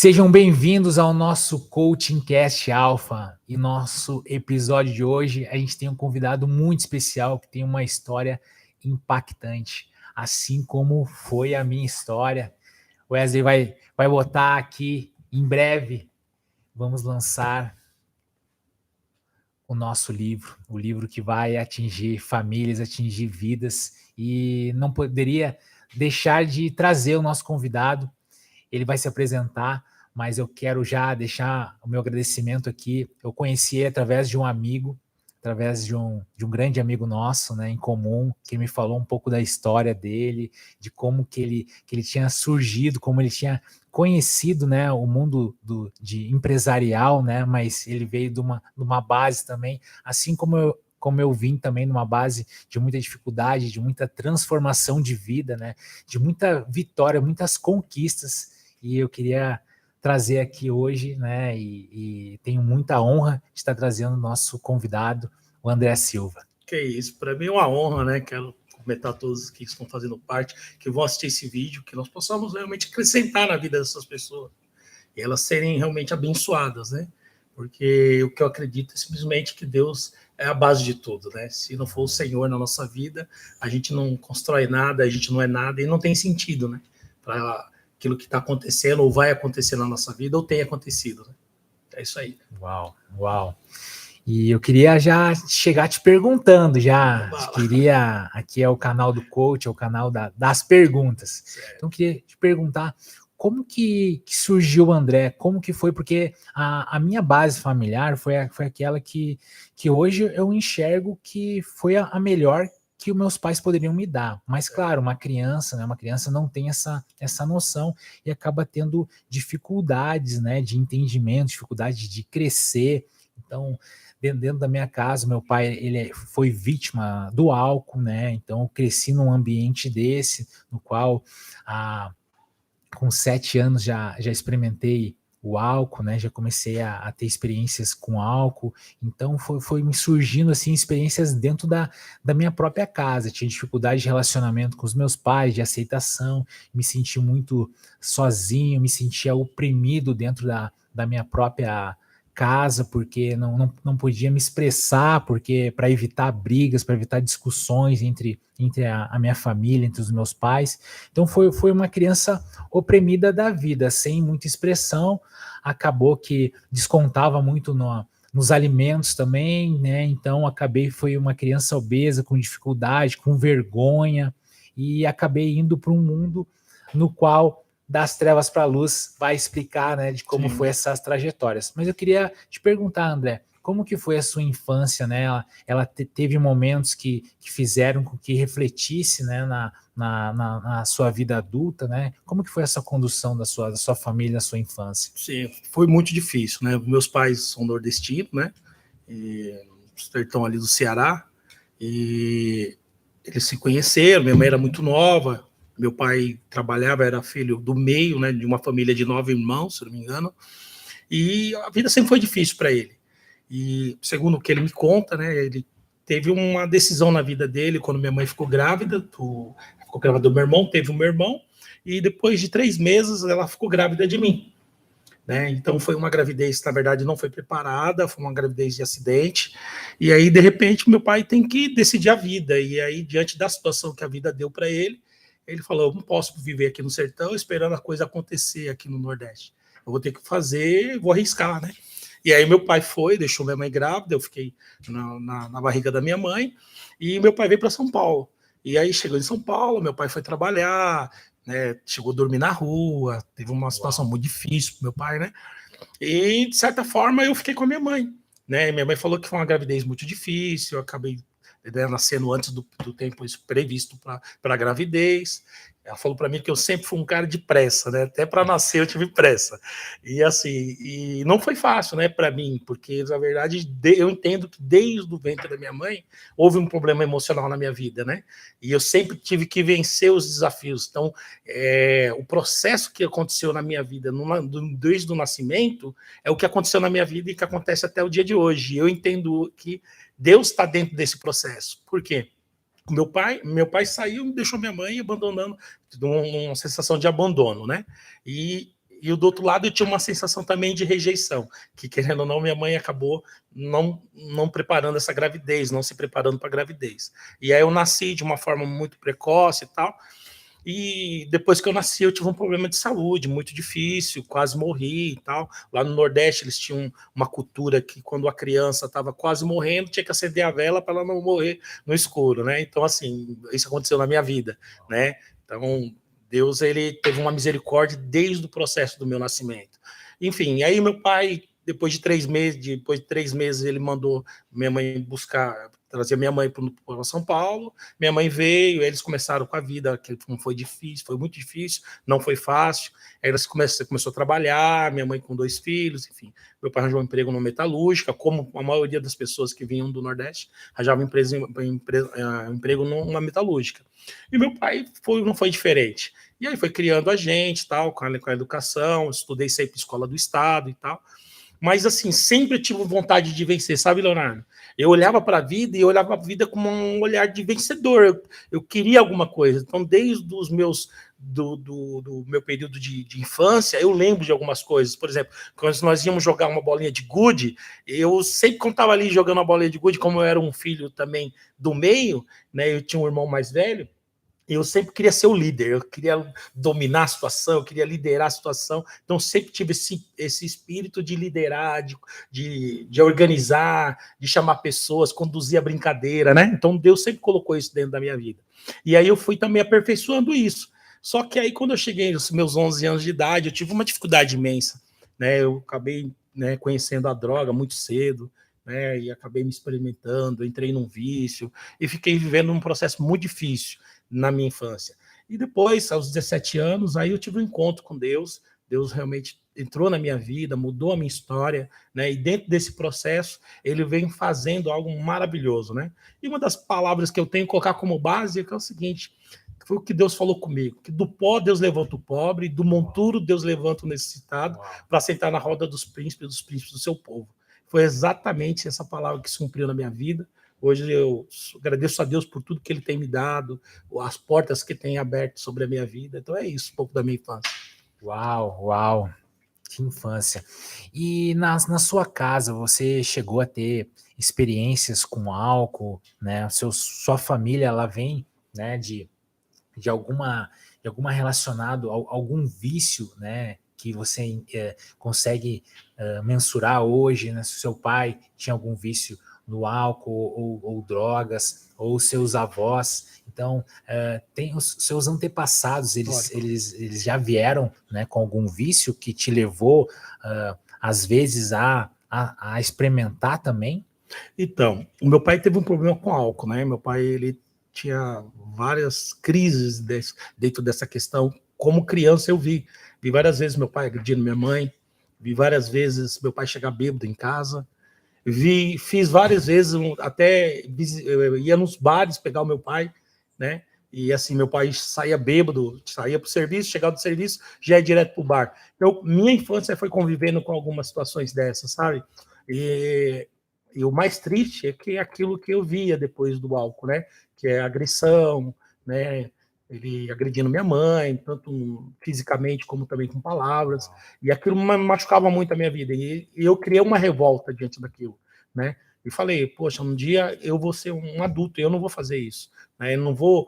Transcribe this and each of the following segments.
Sejam bem-vindos ao nosso Coaching Cast Alpha. E nosso episódio de hoje, a gente tem um convidado muito especial que tem uma história impactante, assim como foi a minha história. Wesley vai botar aqui em breve. Vamos lançar o nosso livro, o livro que vai atingir famílias, atingir vidas. E não poderia deixar de trazer o nosso convidado. Ele vai se apresentar, mas eu quero já deixar o meu agradecimento aqui. Eu conheci ele através de um amigo, através de um grande amigo nosso, né, em comum, que me falou um pouco da história dele, de como que ele tinha surgido, como ele tinha conhecido, né, o mundo de empresarial, né, mas ele veio de uma base também, assim como eu vim também numa base de muita dificuldade, de muita transformação de vida, né, de muita vitória, muitas conquistas. E eu queria trazer aqui hoje, né, e tenho muita honra de estar trazendo o nosso convidado, o André Silva. Que isso, para mim é uma honra, né? Quero comentar a todos que estão fazendo parte, que vão assistir esse vídeo, que nós possamos realmente acrescentar na vida dessas pessoas e elas serem realmente abençoadas, né? Porque o que eu acredito é simplesmente que Deus é a base de tudo, né? Se não for o Senhor na nossa vida, a gente não constrói nada, a gente não é nada e não tem sentido, né? Para aquilo que está acontecendo ou vai acontecer na nossa vida ou tem acontecido, né? É isso aí. Uau. E eu queria já chegar te perguntando, aqui é o canal do coach, é o canal das perguntas. Certo. Então eu queria te perguntar como que surgiu o André, como que foi, porque a minha base familiar foi aquela que hoje eu enxergo que foi a melhor que os meus pais poderiam me dar. Mas, claro, uma criança não tem essa noção e acaba tendo dificuldades, né, de entendimento, dificuldade de crescer. Então, dentro da minha casa, meu pai ele foi vítima do álcool, né? Então, eu cresci num ambiente desse, no qual, com 7 anos, já experimentei o álcool, né? Já comecei a ter experiências com álcool. Então, foi me surgindo assim experiências dentro da minha própria casa. Tinha dificuldade de relacionamento com os meus pais, de aceitação, me senti muito sozinho, me sentia oprimido dentro da minha própria casa, porque não podia me expressar, porque para evitar brigas, para evitar discussões entre a minha família, entre os meus pais. Então foi uma criança oprimida da vida, sem muita expressão, acabou que descontava muito nos alimentos também, né? Então foi uma criança obesa, com dificuldade, com vergonha, e acabei indo para um mundo no qual das trevas para a luz vai explicar, né, de como foi essas trajetórias. Mas eu queria te perguntar, André, como que foi a sua infância, né? Ela teve momentos que fizeram com que refletisse, né, na sua vida adulta, né? Como que foi essa condução da sua família, da sua infância? Sim, foi muito difícil, né? Meus pais são nordestinos, né? Estão ali do Ceará, e eles se conheceram. Minha mãe era muito nova, meu pai trabalhava, era filho do meio, né? De uma família de 9 irmãos, se não me engano, e a vida sempre foi difícil para ele. E segundo o que ele me conta, né? Ele teve uma decisão na vida dele quando minha mãe ficou grávida do meu irmão, teve um meu irmão, e depois de 3 meses ela ficou grávida de mim. Né? Então foi uma gravidez que, na verdade, não foi preparada, foi uma gravidez de acidente, e aí, de repente, meu pai tem que decidir a vida, e aí, diante da situação que a vida deu para ele falou, eu não posso viver aqui no sertão esperando a coisa acontecer aqui no Nordeste, eu vou ter que fazer, vou arriscar, né? E aí meu pai foi, deixou minha mãe grávida, eu fiquei na barriga da minha mãe, e meu pai veio para São Paulo, e aí chegou em São Paulo, meu pai foi trabalhar, né, chegou a dormir na rua, teve uma situação muito difícil pro meu pai, né? E, de certa forma, eu fiquei com a minha mãe, né? Minha mãe falou que foi uma gravidez muito difícil, eu acabei, né, nascendo antes do tempo previsto para a gravidez. Ela falou para mim que eu sempre fui um cara de pressa, né? Até para nascer eu tive pressa. E assim, e não foi fácil, né, para mim, porque na verdade eu entendo que desde o ventre da minha mãe houve um problema emocional na minha vida, né? E eu sempre tive que vencer os desafios. Então, o processo que aconteceu na minha vida desde o nascimento é o que aconteceu na minha vida e que acontece até o dia de hoje. Eu entendo que Deus está dentro desse processo. Por quê? Meu pai saiu e deixou minha mãe abandonando, uma sensação de abandono, né? E E do outro lado eu tinha uma sensação também de rejeição, que querendo ou não, minha mãe acabou não preparando essa gravidez, não se preparando para a gravidez. E aí eu nasci de uma forma muito precoce e tal, e depois que eu nasci eu tive um problema de saúde muito difícil, quase morri e tal. Lá no Nordeste eles tinham uma cultura que quando a criança estava quase morrendo, tinha que acender a vela para ela não morrer no escuro, né? Então assim, isso aconteceu na minha vida, né? Então Deus, ele teve uma misericórdia desde o processo do meu nascimento. Enfim, aí meu pai, depois de 3 meses, ele mandou minha mãe trazer minha mãe para São Paulo. Minha mãe veio, eles começaram com a vida, que não foi difícil, foi muito difícil, não foi fácil. Aí eles começou a trabalhar, minha mãe com 2 filhos, enfim. Meu pai arranjou um emprego numa metalúrgica, como a maioria das pessoas que vinham do Nordeste, arranjava emprego numa metalúrgica. E meu pai não foi diferente. E aí foi criando a gente, tal, com a educação, estudei sempre escola do Estado e tal. Mas, assim, sempre tive vontade de vencer, sabe, Leonardo? Eu olhava para a vida e eu olhava a vida com um olhar de vencedor. Eu queria alguma coisa. Então, desde os meus do meu período de infância, eu lembro de algumas coisas. Por exemplo, quando nós íamos jogar uma bolinha de gude, eu sempre, quando estava ali jogando uma bolinha de gude, como eu era um filho também do meio, né, eu tinha um irmão mais velho, eu sempre queria ser o líder, eu queria dominar a situação, eu queria liderar a situação, então sempre tive esse espírito de liderar, de organizar, de chamar pessoas, conduzir a brincadeira, né? Então Deus sempre colocou isso dentro da minha vida. E aí eu fui também aperfeiçoando isso. Só que aí quando eu cheguei aos meus 11 anos de idade, eu tive uma dificuldade imensa, né? Eu acabei, né, conhecendo a droga muito cedo, né? E acabei me experimentando, entrei num vício e fiquei vivendo um processo muito difícil na minha infância. E depois, aos 17 anos, aí eu tive um encontro com Deus. Deus realmente entrou na minha vida, mudou a minha história, né? E dentro desse processo, ele vem fazendo algo maravilhoso, né? E uma das palavras que eu tenho que colocar como base é o seguinte: foi o que Deus falou comigo, que do pó Deus levanta o pobre, do monturo Deus levanta o necessitado, para sentar na roda dos príncipes do seu povo. Foi exatamente essa palavra que se cumpriu na minha vida. Hoje eu agradeço a Deus por tudo que ele tem me dado, as portas que tem aberto sobre a minha vida. Então é isso, um pouco da minha infância. Uau, uau, que infância. E na sua casa, você chegou a ter experiências com álcool, né? Sua família, ela vem, né, de alguma relacionado a algum vício, né, que você consegue mensurar hoje, né? Se o seu pai tinha algum vício no álcool ou drogas, ou seus avós. Então, tem os seus antepassados, eles já vieram, né, com algum vício que te levou, às vezes, a experimentar também? Então, o meu pai teve um problema com álcool, né? Meu pai, ele tinha várias crises dentro dessa questão. Como criança, eu vi várias vezes meu pai agredindo minha mãe, vi várias vezes meu pai chegar bêbado em casa, fiz várias vezes, até eu ia nos bares pegar o meu pai, né? E assim, meu pai saía bêbado, saía para o serviço, chegava do serviço, já ia direto para o bar. Então, minha infância foi convivendo com algumas situações dessas, sabe? E o mais triste é que aquilo que eu via depois do álcool, né? Que é agressão, né? Ele agredindo minha mãe, tanto fisicamente como também com palavras, e aquilo machucava muito a minha vida, e eu criei uma revolta diante daquilo, né? E falei, poxa, um dia eu vou ser um adulto, eu não vou fazer isso, né? Eu não vou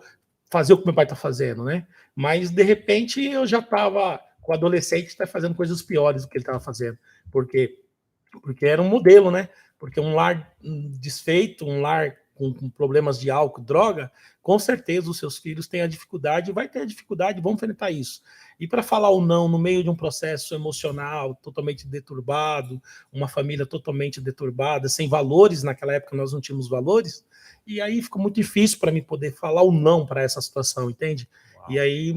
fazer o que meu pai está fazendo, né? Mas, de repente, eu já estava com o adolescente está fazendo coisas piores do que ele estava fazendo, porque era um modelo, né? Porque um lar desfeito, um lar com problemas de álcool, droga, com certeza os seus filhos têm a dificuldade, vai ter a dificuldade, vão enfrentar isso. E para falar o não no meio de um processo emocional totalmente deturbado, uma família totalmente deturbada, sem valores, naquela época nós não tínhamos valores, e aí ficou muito difícil para mim poder falar o não para essa situação, entende? Uau. E aí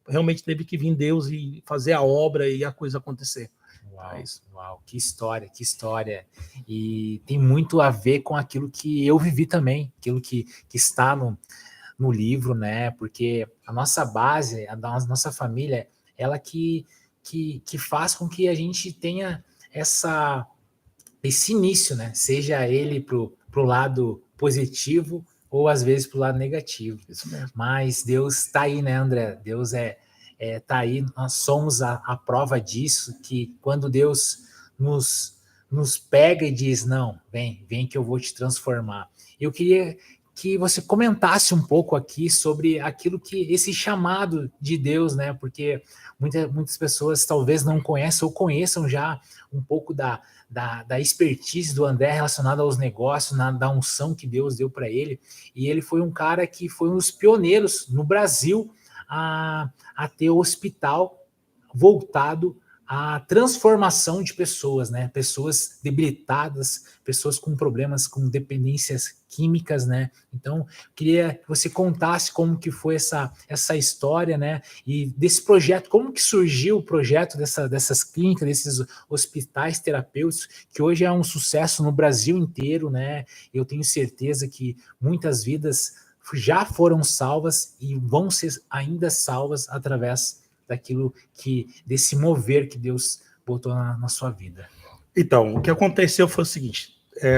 realmente teve que vir Deus e fazer a obra e a coisa acontecer. Uau, uau, que história, que história. E tem muito a ver com aquilo que eu vivi também, aquilo que está no livro, né? Porque a nossa base, a nossa família, ela que faz com que a gente tenha esse início, né? Seja ele pro lado positivo ou às vezes pro lado negativo. Isso mesmo. Mas Deus está aí, né, André? Deus é tá aí, nós somos a prova disso, que quando Deus nos pega e diz, não, vem que eu vou te transformar. Eu queria que você comentasse um pouco aqui sobre aquilo que, esse chamado de Deus, né? Porque muitas pessoas talvez não conheçam ou conheçam já um pouco da expertise do André relacionada aos negócios, da unção que Deus deu para ele. E ele foi um cara que foi um dos pioneiros no Brasil a ter hospital voltado à transformação de pessoas, né? Pessoas debilitadas, pessoas com problemas, com dependências químicas, né? Então, queria que você contasse como que foi essa história, né? E desse projeto, como que surgiu o projeto dessas clínicas, desses hospitais terapêuticos, que hoje é um sucesso no Brasil inteiro, né? Eu tenho certeza que muitas vidas já foram salvas e vão ser ainda salvas através desse mover que Deus botou na sua vida. Então, o que aconteceu foi o seguinte,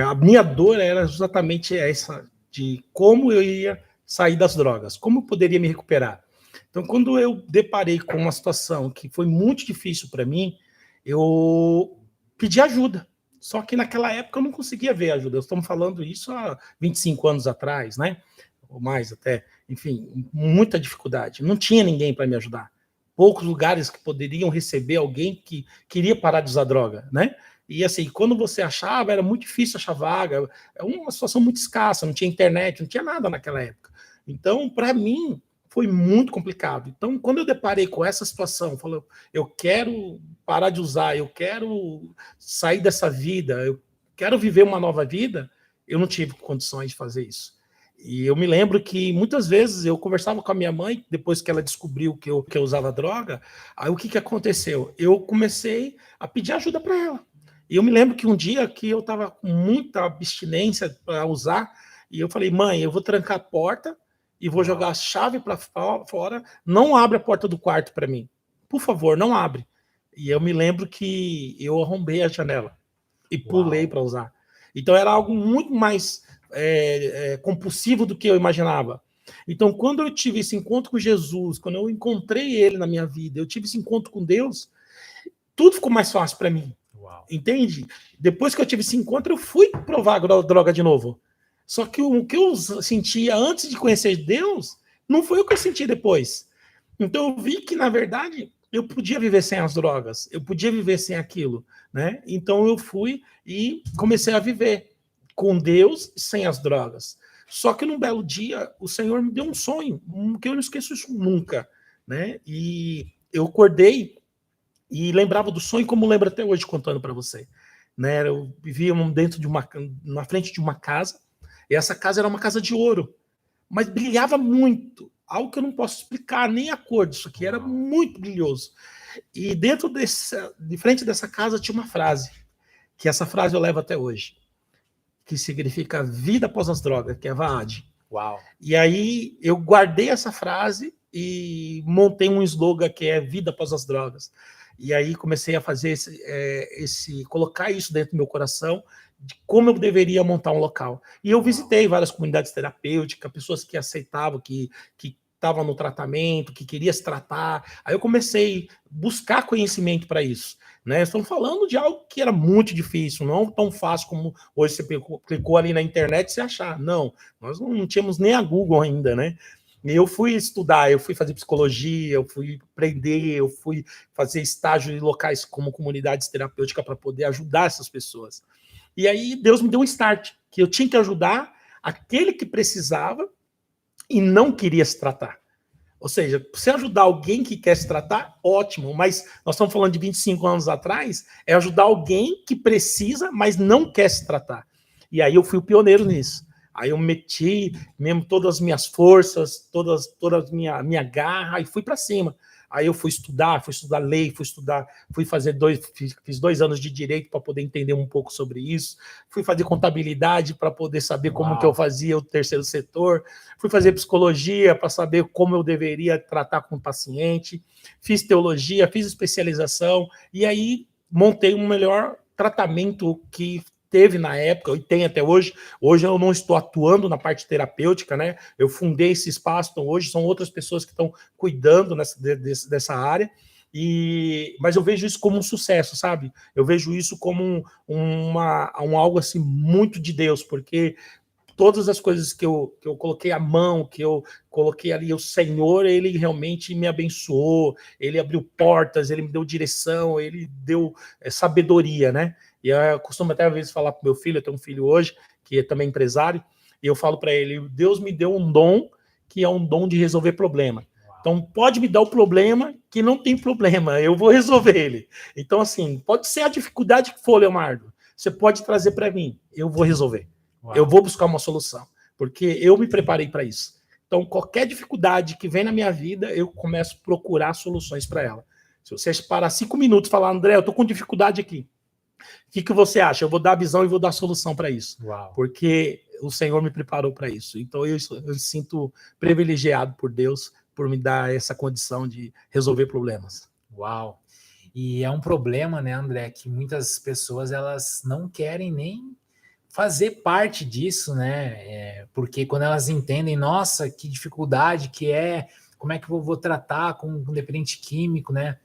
a minha dor era exatamente essa, de como eu ia sair das drogas, como eu poderia me recuperar. Então, quando eu deparei com uma situação que foi muito difícil para mim, eu pedi ajuda. Só que naquela época eu não conseguia ver ajuda. Estamos falando isso há 25 anos atrás, né? Ou mais até. Enfim, muita dificuldade. Não tinha ninguém para me ajudar. Poucos lugares que poderiam receber alguém que queria parar de usar droga, né? E assim, quando você achava, era muito difícil achar vaga. É uma situação muito escassa, não tinha internet, não tinha nada naquela época. Então, para mim, foi muito complicado. Então, quando eu deparei com essa situação, falou, eu quero parar de usar, eu quero sair dessa vida, eu quero viver uma nova vida, eu não tive condições de fazer isso. E eu me lembro que muitas vezes eu conversava com a minha mãe, depois que ela descobriu que eu usava droga, aí o que aconteceu? Eu comecei a pedir ajuda para ela. E eu me lembro que um dia que eu estava com muita abstinência para usar, e eu falei, mãe, eu vou trancar a porta e vou jogar a chave para fora, não abre a porta do quarto para mim. Por favor, não abre. E eu me lembro que eu arrombei a janela e pulei para usar. Então era algo muito mais compulsivo do que eu imaginava. Então, quando eu tive esse encontro com Jesus, quando eu encontrei ele na minha vida, eu tive esse encontro com Deus, tudo ficou mais fácil para mim. Uau. Entende? Depois que eu tive esse encontro, eu fui provar a droga de novo. Só que o que eu sentia antes de conhecer Deus, não foi o que eu senti depois. Então, eu vi que, na verdade, eu podia viver sem as drogas, eu podia viver sem aquilo, né? Então, eu fui e comecei a viver com Deus sem as drogas. Só que num belo dia, o Senhor me deu um sonho, que eu não esqueço isso nunca, né? E eu acordei e lembrava do sonho como lembro até hoje contando para você, né? Eu vivia na frente de uma casa, e essa casa era uma casa de ouro, mas brilhava muito, algo que eu não posso explicar nem a cor disso aqui, era muito brilhoso. E de frente dessa casa tinha uma frase, que essa frase eu levo até hoje, que significa vida após as drogas, que é Vaad. Uau. E aí eu guardei essa frase e montei um slogan que é vida após as drogas. E aí comecei a fazer colocar isso dentro do meu coração, de como eu deveria montar um local. E eu visitei várias comunidades terapêuticas, pessoas que aceitavam, que estavam no tratamento, que queriam se tratar. Aí eu comecei a buscar conhecimento para isso. Né? Estamos falando de algo que era muito difícil, não tão fácil como hoje você clicou ali na internet e você achar. Não, nós não tínhamos nem a Google ainda, né? E eu fui estudar, eu fui fazer psicologia, eu fui aprender, eu fui fazer estágio em locais como comunidades terapêuticas para poder ajudar essas pessoas. E aí Deus me deu um start, que eu tinha que ajudar aquele que precisava e não queria se tratar. Ou seja, se ajudar alguém que quer se tratar, ótimo, mas nós estamos falando de 25 anos atrás, é ajudar alguém que precisa, mas não quer se tratar. E aí eu fui o pioneiro nisso. Aí eu meti mesmo todas as minhas forças, toda a minha garra e fui para cima. Aí eu fui estudar lei, fiz 2 anos de direito para poder entender um pouco sobre isso, fui fazer contabilidade para poder saber como que eu fazia o terceiro setor, fui fazer psicologia para saber como eu deveria tratar com o paciente, fiz teologia, fiz especialização, e aí montei um melhor tratamento que teve na época, e tem até hoje. Hoje eu não estou atuando na parte terapêutica, né? Eu fundei esse espaço, então hoje são outras pessoas que estão cuidando dessa área. Mas eu vejo isso como um sucesso, sabe? Eu vejo isso como algo assim muito de Deus, porque todas as coisas que eu coloquei a mão, que eu coloquei ali, o Senhor, ele realmente me abençoou, ele abriu portas, ele me deu direção, ele deu sabedoria, né? E eu costumo até às vezes falar para meu filho, eu tenho um filho hoje, que é também empresário, e eu falo para ele, Deus me deu um dom, que é um dom de resolver problema. Então, pode me dar o problema, que não tem problema, eu vou resolver ele. Então, assim, pode ser a dificuldade que for, Leonardo, você pode trazer para mim, eu vou resolver. Uau. Eu vou buscar uma solução, porque eu me preparei para isso. Então, qualquer dificuldade que vem na minha vida, eu começo a procurar soluções para ela. Se você parar 5 minutos e falar, André, eu estou com dificuldade aqui, o que você acha? Eu vou dar a visão e vou dar a solução para isso. Uau. Porque o Senhor me preparou para isso. Então, eu me sinto privilegiado por Deus, por me dar essa condição de resolver problemas. Uau! E é um problema, né, André, que muitas pessoas elas não querem nem fazer parte disso, né? Porque quando elas entendem, nossa, que dificuldade que é, como é que eu vou tratar com um dependente químico, né?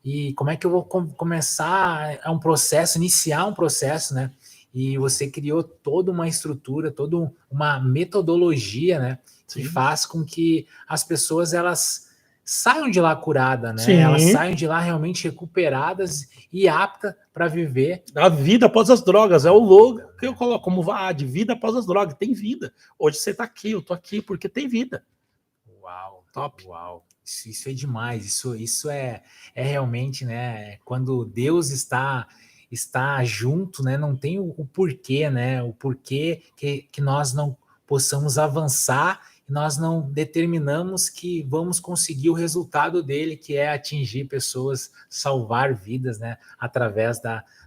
E como é que eu vou começar um processo, iniciar um processo, né? E você criou toda uma estrutura, toda uma metodologia, né? Que faz com que as pessoas, elas saiam de lá curadas, né? Sim. Elas saiam de lá realmente recuperadas e aptas para viver. A vida após as drogas, é o logo que eu coloco como VAD, vida após as drogas, tem vida. Hoje você está aqui, eu estou aqui porque tem vida. Uau, top. Uau. Isso é demais, isso é realmente, né? Quando Deus está junto, né? Não tem o porquê, né? O porquê que nós não possamos avançar e nós não determinamos que vamos conseguir o resultado dele, que é atingir pessoas, salvar vidas, né? Através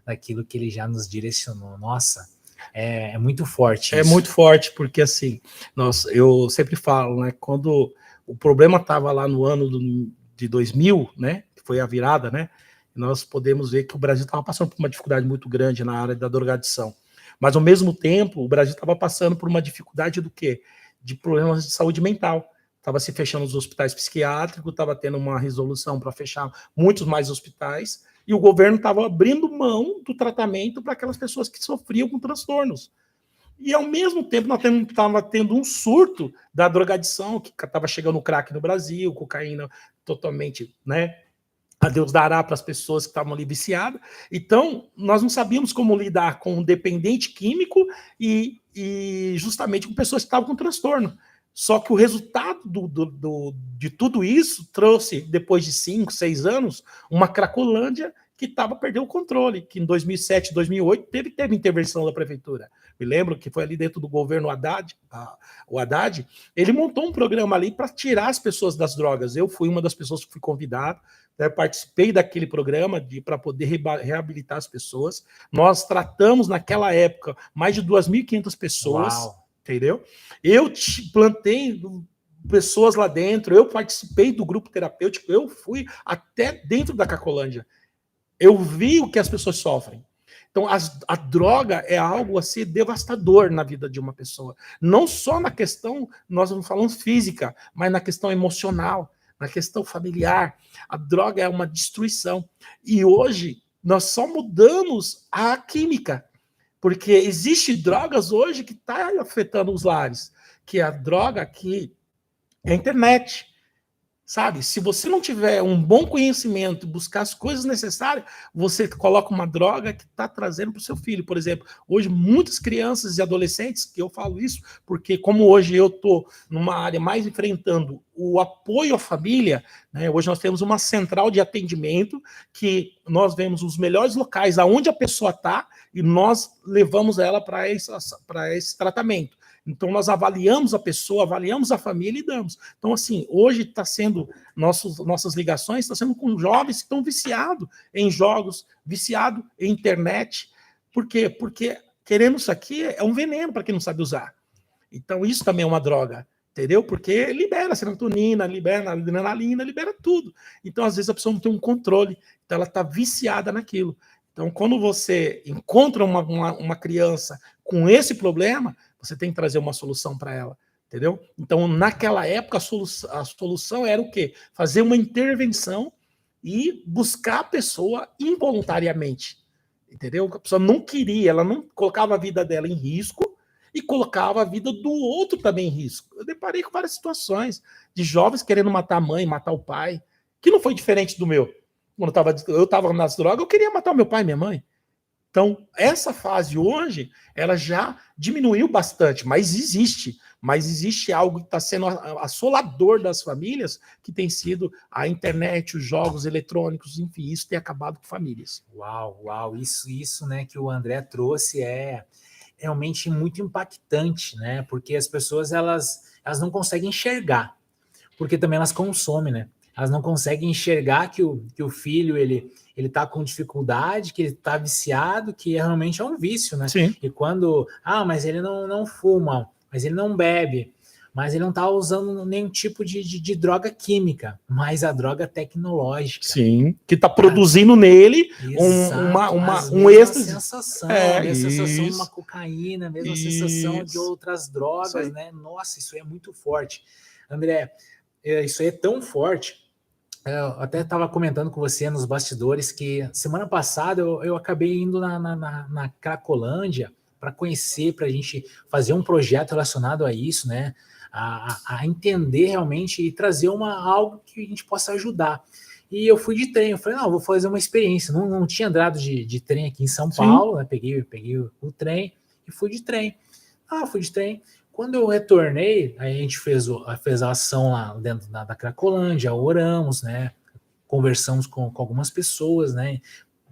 daquilo que ele já nos direcionou. Nossa, é muito forte isso. É muito forte, porque assim, eu sempre falo, né? Quando o problema estava lá no ano de 2000, né? Que foi a virada, né? Nós podemos ver que o Brasil estava passando por uma dificuldade muito grande na área da drogadição. Mas, ao mesmo tempo, o Brasil estava passando por uma dificuldade do quê? De problemas de saúde mental. Estava se fechando os hospitais psiquiátricos, estava tendo uma resolução para fechar muitos mais hospitais, e o governo estava abrindo mão do tratamento para aquelas pessoas que sofriam com transtornos. E, ao mesmo tempo, nós estávamos tendo um surto da drogadição, que estava chegando o crack no Brasil, cocaína totalmente, né? A Deus dará para as pessoas que estavam ali viciadas. Então, nós não sabíamos como lidar com um dependente químico e justamente com pessoas que estavam com transtorno. Só que o resultado de tudo isso trouxe, depois de 5, 6 anos, uma Cracolândia que estava perdendo o controle, que em 2007, 2008 teve intervenção da prefeitura. Me lembro que foi ali dentro do governo Haddad, o Haddad, ele montou um programa ali para tirar as pessoas das drogas. Eu fui uma das pessoas que fui convidado, né, participei daquele programa para poder reabilitar as pessoas. Nós tratamos naquela época mais de 2.500 pessoas. Uau. Entendeu? Eu plantei pessoas lá dentro, eu participei do grupo terapêutico, eu fui até dentro da Cracolândia. Eu vi o que as pessoas sofrem. Então, a droga é algo assim devastador na vida de uma pessoa. Não só na questão, nós não falamos física, mas na questão emocional, na questão familiar. A droga é uma destruição. E hoje, nós só mudamos a química. Porque existe drogas hoje que está afetando os lares, que é a droga que é a internet. Sabe, se você não tiver um bom conhecimento, buscar as coisas necessárias, você coloca uma droga que está trazendo para o seu filho. Por exemplo, hoje muitas crianças e adolescentes, que eu falo isso, porque como hoje eu estou numa área mais enfrentando o apoio à família, né, hoje nós temos uma central de atendimento que nós vemos os melhores locais aonde a pessoa está e nós levamos ela para esse tratamento. Então, nós avaliamos a pessoa, avaliamos a família e damos. Então, assim, hoje está sendo, nossas ligações estão sendo com jovens que estão viciados em jogos, viciados em internet. Por quê? Porque querendo isso aqui é um veneno para quem não sabe usar. Então, isso também é uma droga, entendeu? Porque libera serotonina, libera adrenalina, libera tudo. Então, às vezes, a pessoa não tem um controle, então ela está viciada naquilo. Então, quando você encontra uma criança com esse problema, você tem que trazer uma solução para ela, entendeu? Então, naquela época, a solução era o quê? Fazer uma intervenção e buscar a pessoa involuntariamente, entendeu? A pessoa não queria, ela não colocava a vida dela em risco e colocava a vida do outro também em risco. Eu deparei com várias situações de jovens querendo matar a mãe, matar o pai, que não foi diferente do meu. Quando eu estava nas drogas, eu queria matar o meu pai e minha mãe. Então, essa fase hoje, ela já diminuiu bastante, mas existe algo que está sendo assolador das famílias, que tem sido a internet, os jogos eletrônicos, enfim, isso tem acabado com famílias. Uau, isso, né, que o André trouxe é realmente muito impactante, né, porque as pessoas, elas não conseguem enxergar, porque também elas consomem, né, elas não conseguem enxergar que o filho, ele tá com dificuldade, que ele tá viciado, que realmente é um vício, né? Sim. E quando, mas ele não fuma, mas ele não bebe, mas ele não tá usando nenhum tipo de droga química, mas a droga tecnológica. Sim, que tá produzindo nele um êxtase. Sensação, a mesma sensação de uma cocaína, a mesma sensação de outras drogas, né? Nossa, isso é muito forte. André, isso aí é tão forte. Eu até estava comentando com você nos bastidores que semana passada eu acabei indo na Cracolândia para conhecer, para a gente fazer um projeto relacionado a isso, né? A entender realmente e trazer algo que a gente possa ajudar. E eu fui de trem, eu falei, não, vou fazer uma experiência. Não tinha andado de trem aqui em São Paulo, né? Peguei o trem e fui de trem. Fui de trem. Quando eu retornei, aí a gente fez a ação lá dentro da Cracolândia, oramos, né? Conversamos com algumas pessoas, né?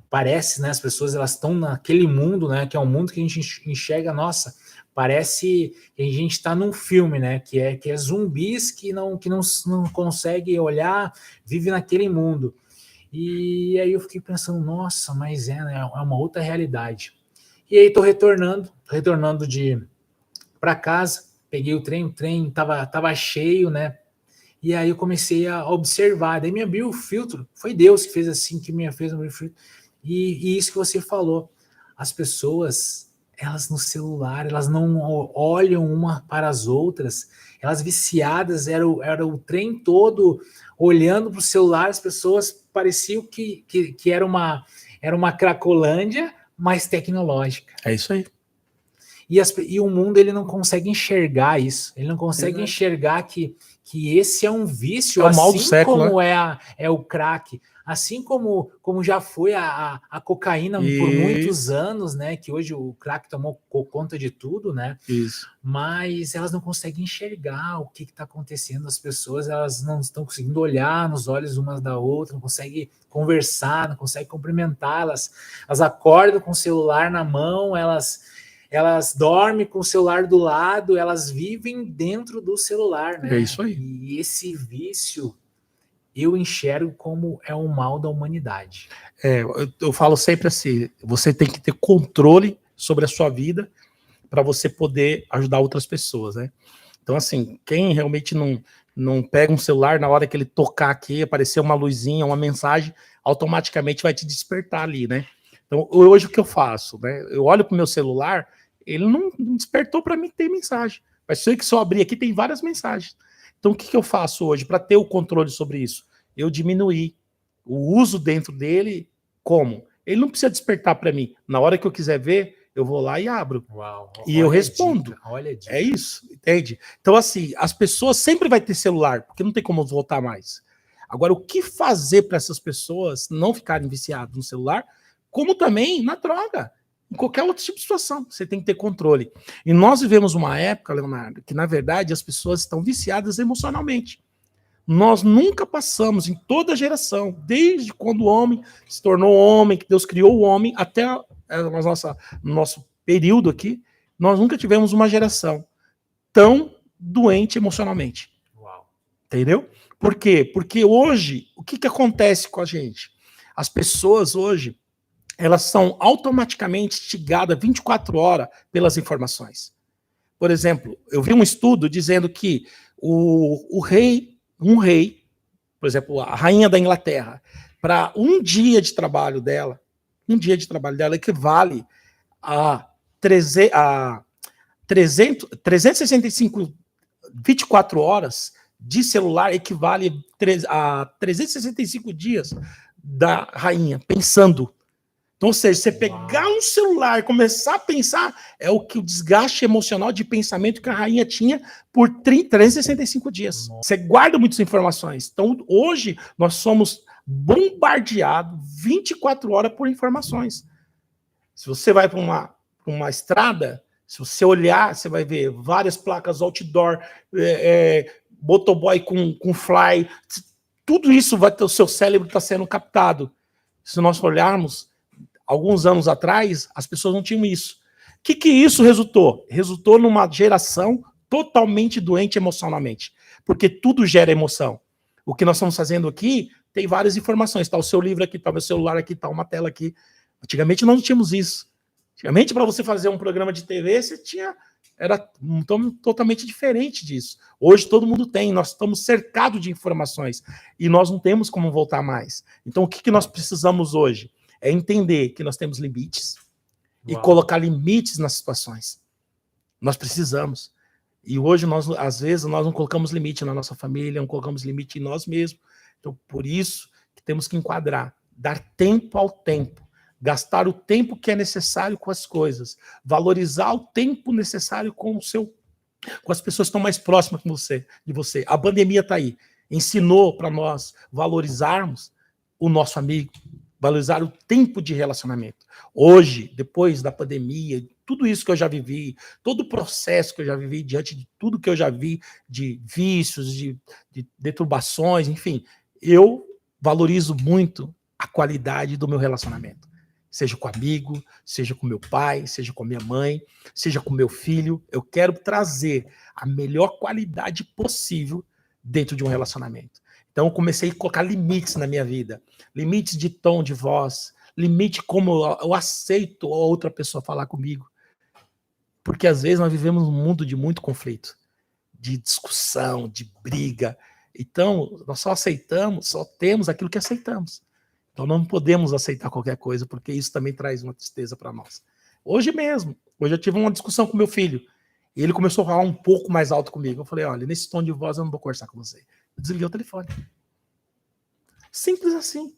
Parece, né? As pessoas, elas estão naquele mundo, né? Que é um mundo que a gente enxerga, nossa, parece que a gente está num filme, né? Que é zumbis que não conseguem olhar, vive naquele mundo. E aí eu fiquei pensando, nossa, mas né? É uma outra realidade. E aí tô retornando para casa, peguei o trem tava cheio, né? E aí eu comecei a observar, daí me abriu o filtro, foi Deus que fez assim, que me fez abrir o filtro. E isso que você falou, as pessoas, elas no celular, elas não olham uma para as outras, elas viciadas, era o trem todo olhando para o celular, as pessoas pareciam que era uma Cracolândia mais tecnológica. É isso aí. E o mundo, ele não consegue enxergar isso. Ele não consegue enxergar que esse é um vício, é o mal do século, como né? é o crack, assim como já foi a cocaína por muitos anos, né? Que hoje o crack tomou conta de tudo, né? Isso. Mas elas não conseguem enxergar o que está acontecendo. As pessoas, elas não estão conseguindo olhar nos olhos umas da outra, não conseguem conversar, não conseguem cumprimentar. Elas acordam com o celular na mão, elas dormem com o celular do lado, elas vivem dentro do celular, né? É isso aí. E esse vício, eu enxergo como é um mal da humanidade. Eu falo sempre assim, você tem que ter controle sobre a sua vida para você poder ajudar outras pessoas, né? Então, assim, quem realmente não pega um celular, na hora que ele tocar aqui, aparecer uma luzinha, uma mensagem, automaticamente vai te despertar ali, né? Então, hoje o que eu faço, né? Eu olho pro meu celular, ele não despertou para mim ter mensagem. Mas sei que se eu abrir aqui, tem várias mensagens. Então, o que eu faço hoje para ter o controle sobre isso? Eu diminuí o uso dentro dele. Como? Ele não precisa despertar para mim. Na hora que eu quiser ver, eu vou lá e abro. Uau, e eu respondo. Olha a dica. É isso, entende? Então, assim, as pessoas sempre vão ter celular, porque não tem como voltar mais. Agora, o que fazer para essas pessoas não ficarem viciadas no celular, como também na droga, em qualquer outro tipo de situação, você tem que ter controle. E nós vivemos uma época, Leonardo, que na verdade as pessoas estão viciadas emocionalmente. Nós nunca passamos em toda a geração, desde quando o homem se tornou homem, que Deus criou o homem, até nosso período aqui, nós nunca tivemos uma geração tão doente emocionalmente. Uau. Entendeu? Por quê? Porque hoje, o que acontece com a gente? As pessoas hoje, elas são automaticamente instigadas 24 horas pelas informações. Por exemplo, eu vi um estudo dizendo que um rei, por exemplo, a rainha da Inglaterra, para um dia de trabalho dela, Um dia de trabalho dela equivale a 365, 24 horas de celular equivale a 365 dias da rainha pensando. Então, ou seja, você pegar um celular e começar a pensar, é o que o desgaste emocional de pensamento que a rainha tinha por 365 dias. Você guarda muitas informações. Então, hoje, nós somos bombardeados 24 horas por informações. Se você vai para uma estrada, se você olhar, você vai ver várias placas outdoor, motoboy com fly, tudo isso o seu cérebro está sendo captado. Se nós olharmos, alguns anos atrás, as pessoas não tinham isso. O que isso resultou? Resultou numa geração totalmente doente emocionalmente, porque tudo gera emoção. O que nós estamos fazendo aqui tem várias informações. Está o seu livro aqui, está o meu celular aqui, está uma tela aqui. Antigamente nós não tínhamos isso. Antigamente, para você fazer um programa de TV, era totalmente diferente disso. Hoje todo mundo tem, nós estamos cercados de informações e nós não temos como voltar mais. Então, o que nós precisamos hoje? É entender que nós temos limites e colocar limites nas situações. Nós precisamos. E hoje, às vezes, nós não colocamos limite na nossa família, não colocamos limite em nós mesmos. Então, por isso que temos que enquadrar, dar tempo ao tempo, gastar o tempo que é necessário com as coisas, valorizar o tempo necessário com as pessoas que estão mais próximas de você. A pandemia está aí. Ensinou para nós valorizarmos o nosso amigo, valorizar o tempo de relacionamento. Hoje, depois da pandemia, tudo isso que eu já vivi, todo o processo que eu já vivi, diante de tudo que eu já vi, de vícios, de deturbações, enfim, eu valorizo muito a qualidade do meu relacionamento. Seja com amigo, seja com meu pai, seja com minha mãe, seja com meu filho. Eu quero trazer a melhor qualidade possível dentro de um relacionamento. Então, eu comecei a colocar limites na minha vida. Limites de tom de voz, limite como eu aceito a outra pessoa falar comigo. Porque, às vezes, nós vivemos um mundo de muito conflito, de discussão, de briga. Então, nós só temos aquilo que aceitamos. Então, não podemos aceitar qualquer coisa, porque isso também traz uma tristeza para nós. Hoje eu tive uma discussão com meu filho, e ele começou a falar um pouco mais alto comigo. Eu falei, olha, nesse tom de voz eu não vou conversar com você. Eu desliguei o telefone. Simples assim.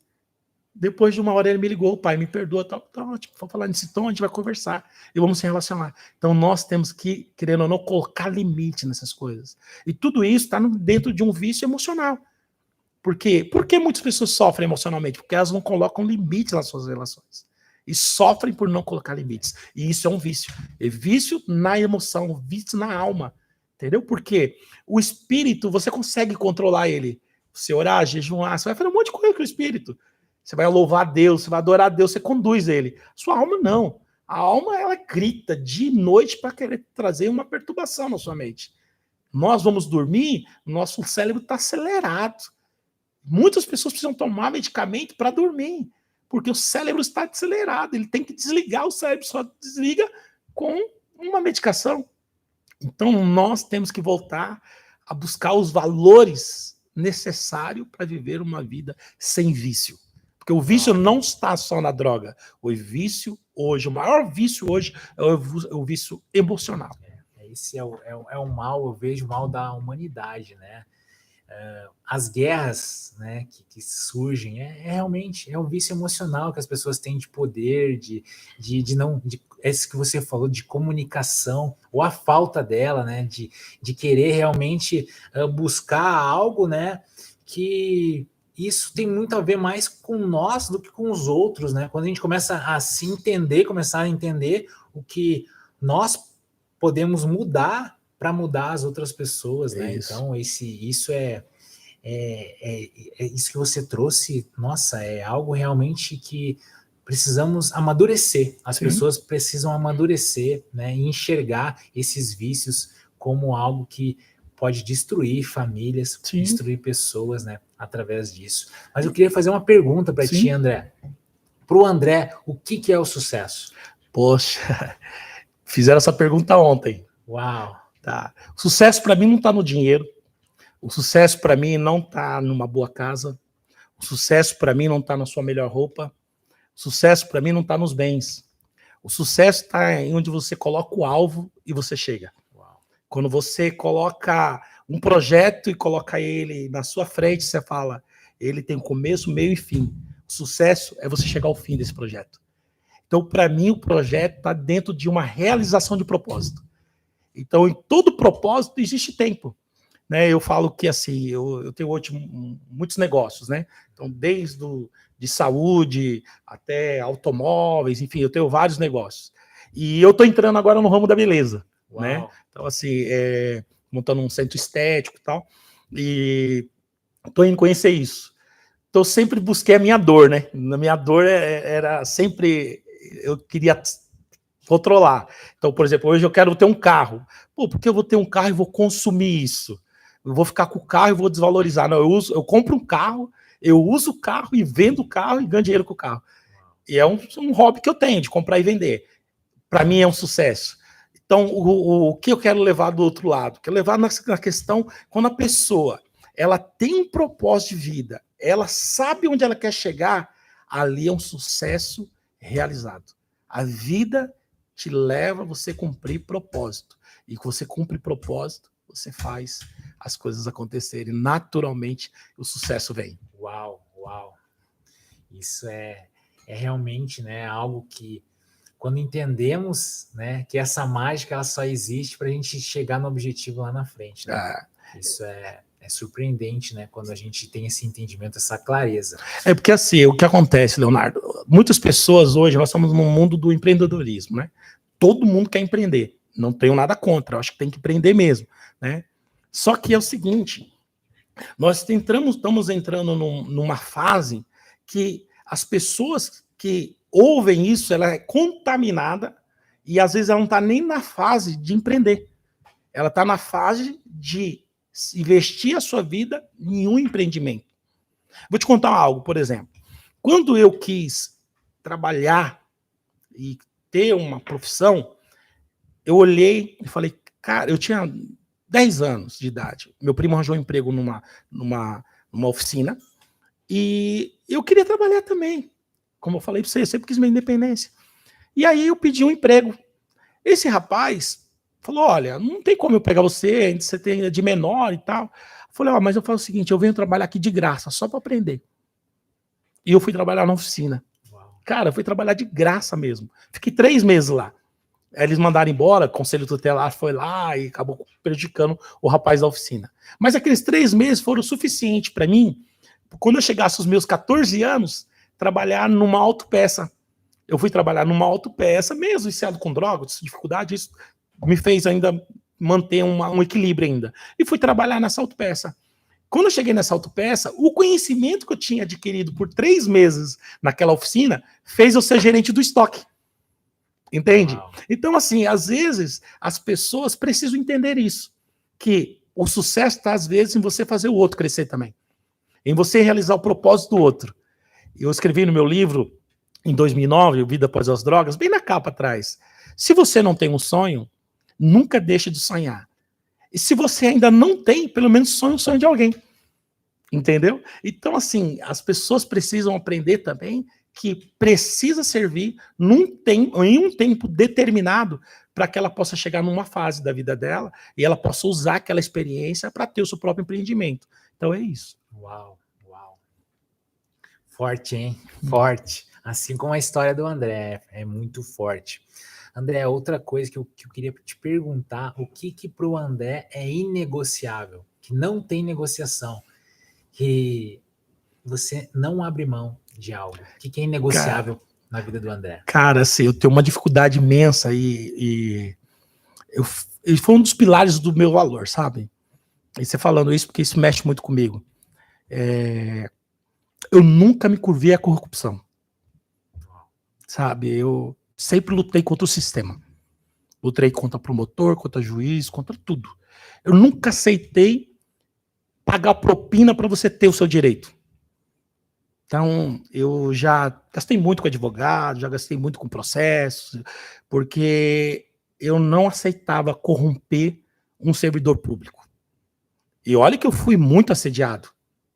Depois de uma hora ele me ligou, pai, me perdoa, tá ótimo, vamos falar nesse tom, a gente vai conversar e vamos se relacionar. Então nós temos que, querendo ou não, colocar limite nessas coisas. E tudo isso está dentro de um vício emocional. Por quê? Por que muitas pessoas sofrem emocionalmente? Porque elas não colocam limites nas suas relações. E sofrem por não colocar limites. E isso é um vício. É vício na emoção, vício na alma. Entendeu? Porque o espírito, você consegue controlar ele. Você orar, jejuar, você vai fazer um monte de coisa com o espírito. Você vai louvar a Deus, você vai adorar a Deus, você conduz ele. Sua alma não. A alma, ela grita dia e noite para querer trazer uma perturbação na sua mente. Nós vamos dormir, nosso cérebro está acelerado. Muitas pessoas precisam tomar medicamento para dormir, porque o cérebro está acelerado. Ele tem que desligar o cérebro, só desliga com uma medicação. Então, nós temos que voltar a buscar os valores necessários para viver uma vida sem vício. Porque o vício não está só na droga. O vício hoje, o maior vício hoje é o vício emocional. Esse é o mal, eu vejo o mal da humanidade, né? As guerras, né, que surgem realmente um vício emocional que as pessoas têm de poder, esse que você falou de comunicação, ou a falta dela, né, de querer realmente buscar algo, né, que isso tem muito a ver mais com nós do que com os outros, né? Quando a gente começa a se entender, começar a entender o que nós podemos mudar para mudar as outras pessoas, né? Isso. Então, isso é isso que você trouxe, nossa, é algo realmente que precisamos amadurecer. As pessoas precisam amadurecer, né? E enxergar esses vícios como algo que pode destruir famílias, destruir pessoas, né? Através disso. Mas eu queria fazer uma pergunta para ti, André. Para o André, o que é o sucesso? Poxa, fizeram essa pergunta ontem. Uau! Tá. O sucesso para mim não está no dinheiro. O sucesso para mim não está numa boa casa. O sucesso para mim não está na sua melhor roupa. O Sucesso, para mim, não está nos bens. O sucesso está em onde você coloca o alvo e você chega. Uau. Quando você coloca um projeto e coloca ele na sua frente, você fala, ele tem começo, meio e fim. O sucesso é você chegar ao fim desse projeto. Então, para mim, o projeto está dentro de uma realização de propósito. Então, em todo propósito existe tempo. Né? Eu falo que assim, eu tenho hoje muitos negócios, né? Então, desde de saúde até automóveis, enfim, eu tenho vários negócios. E eu estou entrando agora no ramo da beleza. Né? Então, assim, montando um centro estético e tal. E estou indo conhecer isso. Então, eu sempre busquei a minha dor, né? A minha dor era sempre... Eu queria controlar. Então, por exemplo, hoje eu quero ter um carro. Pô, por que eu vou ter um carro e vou consumir isso? Eu vou ficar com o carro e vou desvalorizar. Não, eu compro um carro, eu uso o carro e vendo o carro e ganho dinheiro com o carro. E é um hobby que eu tenho, de comprar e vender. Para mim é um sucesso. Então, o que eu quero levar do outro lado? Quero levar na questão, quando a pessoa ela tem um propósito de vida, ela sabe onde ela quer chegar, ali é um sucesso realizado. A vida te leva a você cumprir propósito. E que você cumpre propósito, você faz as coisas acontecerem. Naturalmente, o sucesso vem. Uau, uau. Isso é realmente, né, algo que, quando entendemos, né, que essa mágica ela só existe para a gente chegar no objetivo lá na frente. Né? Isso é surpreendente, né, quando a gente tem esse entendimento, essa clareza. É porque assim, o que acontece, Leonardo, muitas pessoas hoje, nós estamos no mundo do empreendedorismo, né? Todo mundo quer empreender. Não tenho nada contra, eu acho que tem que empreender mesmo, né? Só que é o seguinte, nós estamos entrando numa fase que as pessoas que ouvem isso, ela é contaminada e às vezes ela não está nem na fase de empreender. Ela está na fase de investir a sua vida em um empreendimento. Vou te contar algo, por exemplo. Quando eu quis trabalhar e ter uma profissão, eu olhei e falei, cara, eu tinha 10 anos de idade. Meu primo arranjou um emprego numa oficina e eu queria trabalhar também. Como eu falei para você, eu sempre quis minha independência. E aí eu pedi um emprego. Esse rapaz falou, olha, não tem como eu pegar você, ainda você tem de menor e tal. Eu falei, mas eu falo o seguinte, eu venho trabalhar aqui de graça, só para aprender. E eu fui trabalhar na oficina. Uau. Cara, eu fui trabalhar de graça mesmo. Fiquei 3 meses lá. Aí eles mandaram embora, o conselho tutelar foi lá e acabou prejudicando o rapaz da oficina. Mas aqueles 3 meses foram o suficiente para mim, quando eu chegasse aos meus 14 anos, trabalhar numa autopeça. Eu fui trabalhar numa autopeça, mesmo viciado com drogas, dificuldade, isso me fez ainda manter um equilíbrio ainda. E fui trabalhar nessa autopeça. Quando eu cheguei nessa autopeça, o conhecimento que eu tinha adquirido por 3 meses naquela oficina fez eu ser gerente do estoque. Entende? Uau. Então, assim, às vezes, as pessoas precisam entender isso. Que o sucesso está, às vezes, em você fazer o outro crescer também. Em você realizar o propósito do outro. Eu escrevi no meu livro, em 2009, Vida Após as Drogas, bem na capa atrás. Se você não tem um sonho, nunca deixe de sonhar. E se você ainda não tem, pelo menos sonhe o sonho de alguém. Entendeu? Então, assim, as pessoas precisam aprender também que precisa servir em um tempo determinado para que ela possa chegar numa fase da vida dela e ela possa usar aquela experiência para ter o seu próprio empreendimento. Então é isso. Uau, uau. Forte, hein? Forte. Assim como a história do André, é muito forte. André, outra coisa que eu queria te perguntar, o que para o André é inegociável, que não tem negociação, que você não abre mão de algo? O que é inegociável na vida do André? Cara, assim, eu tenho uma dificuldade imensa e foi um dos pilares do meu valor, sabe? E você falando isso, porque isso mexe muito comigo. Eu nunca me curvei à corrupção. Sabe? Eu sempre lutei contra o sistema. Lutei contra promotor, contra juiz, contra tudo. Eu nunca aceitei pagar propina para você ter o seu direito. Então, eu já gastei muito com advogado, já gastei muito com processos, porque eu não aceitava corromper um servidor público. E olha que eu fui muito assediado.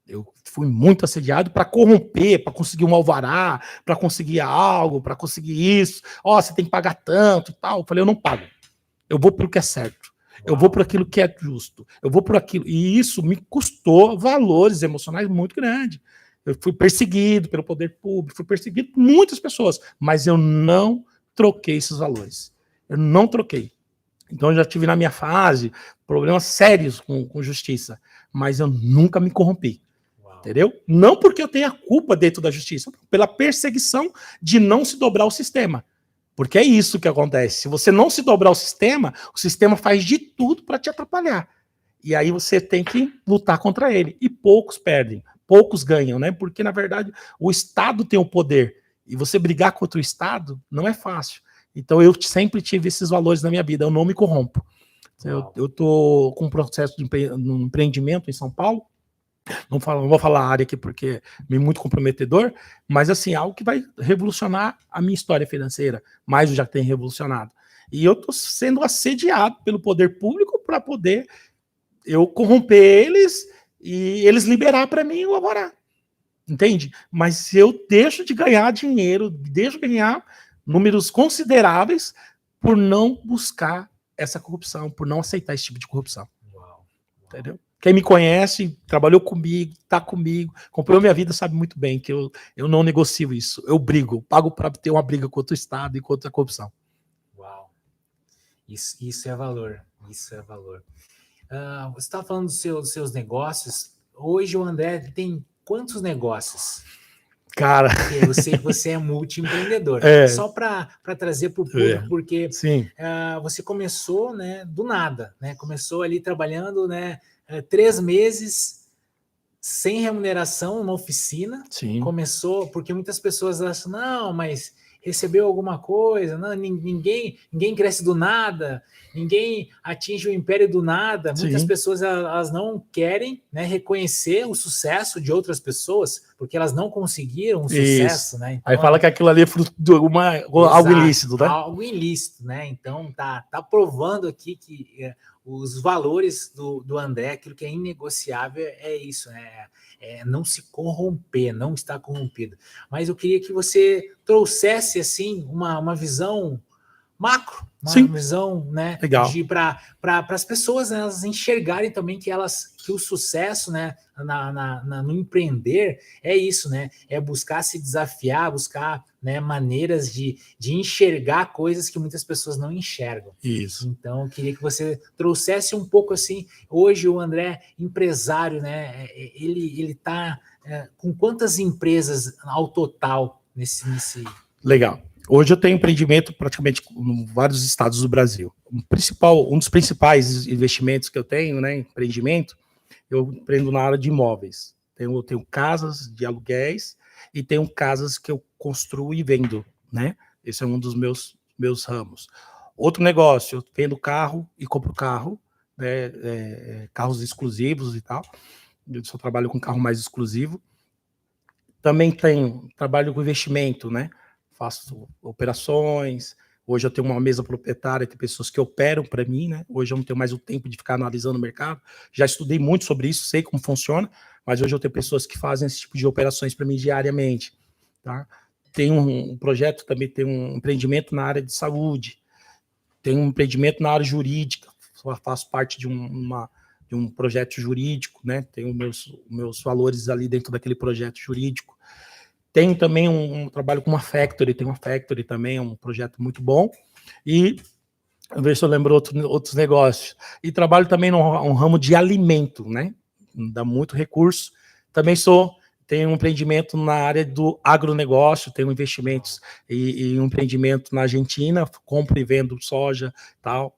Eu fui muito assediado para corromper, para conseguir um alvará, para conseguir algo, para conseguir isso. Ó, você tem que pagar tanto e tal. Eu falei, eu não pago. Eu vou pelo que é certo. Eu vou por aquilo que é justo. Eu vou por aquilo. E isso me custou valores emocionais muito grandes. Eu fui perseguido pelo poder público, fui perseguido por muitas pessoas, mas eu não troquei esses valores. Eu não troquei. Então, eu já tive na minha fase problemas sérios com justiça, mas eu nunca me corrompi. Entendeu? Não porque eu tenha culpa dentro da justiça, pela perseguição de não se dobrar ao sistema. Porque é isso que acontece. Se você não se dobrar ao sistema, o sistema faz de tudo para te atrapalhar. E aí você tem que lutar contra ele. E poucos perdem, poucos ganham, né? Porque, na verdade, o Estado tem o poder. E você brigar contra o Estado não é fácil. Então, eu sempre tive esses valores na minha vida. Eu não me corrompo. Eu estou com um processo de empreendimento em São Paulo. Não vou falar a área aqui porque é muito comprometedor, mas assim, algo que vai revolucionar a minha história financeira, mais já tem revolucionado. E eu estou sendo assediado pelo poder público para poder eu corromper eles e eles liberar para mim o alvará. Entende? Mas se eu deixo de ganhar dinheiro, deixo de ganhar números consideráveis por não buscar essa corrupção, por não aceitar esse tipo de corrupção. Entendeu? Quem me conhece, trabalhou comigo, está comigo, comprou minha vida, sabe muito bem que eu não negocio isso. Eu brigo, pago para ter uma briga contra o Estado e contra a corrupção. Uau. Isso é valor. Isso é valor. Você está falando dos seus negócios. Hoje o André tem quantos negócios? Cara, porque você é multiempreendedor. Só para trazer para o público, porque você começou, né, do nada, né? Começou ali trabalhando, né, 3 meses sem remuneração, uma oficina. Sim. Começou, porque muitas pessoas acham, não, mas recebeu alguma coisa, não, ninguém cresce do nada, ninguém atinge o império do nada. Sim. Muitas pessoas elas não querem, né, reconhecer o sucesso de outras pessoas, porque elas não conseguiram o sucesso, né? Então, aí fala que aquilo ali é fruto de algo ilícito, né? Algo ilícito, né? Então tá provando aqui que os valores do André, aquilo que é inegociável é isso, né? Não se corromper, não estar corrompido. Mas eu queria que você trouxesse assim uma visão macro, uma visão, né, para as pessoas, né, elas enxergarem também que o sucesso, né, no empreender é isso, né, é buscar se desafiar, buscar, né, maneiras de enxergar coisas que muitas pessoas não enxergam. Isso. Então, eu queria que você trouxesse um pouco assim. Hoje o André, empresário, né, ele está com quantas empresas ao total nesse... Legal. Hoje eu tenho empreendimento praticamente em vários estados do Brasil. Um dos principais investimentos que eu tenho, né, empreendimento, eu empreendo na área de imóveis. Eu tenho casas de aluguéis e tenho casas que eu construo e vendo, né? Esse é um dos meus ramos. Outro negócio, eu vendo carro e compro carro, né, carros exclusivos e tal. Eu só trabalho com carro mais exclusivo. Também trabalho com investimento, né? Faço operações. Hoje eu tenho uma mesa proprietária, tem pessoas que operam para mim, né? Hoje eu não tenho mais o tempo de ficar analisando o mercado. Já estudei muito sobre isso, sei como funciona, mas hoje eu tenho pessoas que fazem esse tipo de operações para mim diariamente, tá? Tem um projeto, também tem um empreendimento na área de saúde, tem um empreendimento na área jurídica, faço parte de um projeto jurídico, né? Tenho meus valores ali dentro daquele projeto jurídico. Tenho também um trabalho com uma factory, tem uma factory também, é um projeto muito bom. E vamos ver se eu lembro outros negócios. E trabalho também num ramo de alimento, né? Dá muito recurso. Também tenho um empreendimento na área do agronegócio, tenho investimentos e um empreendimento na Argentina, compro e vendo soja, tal,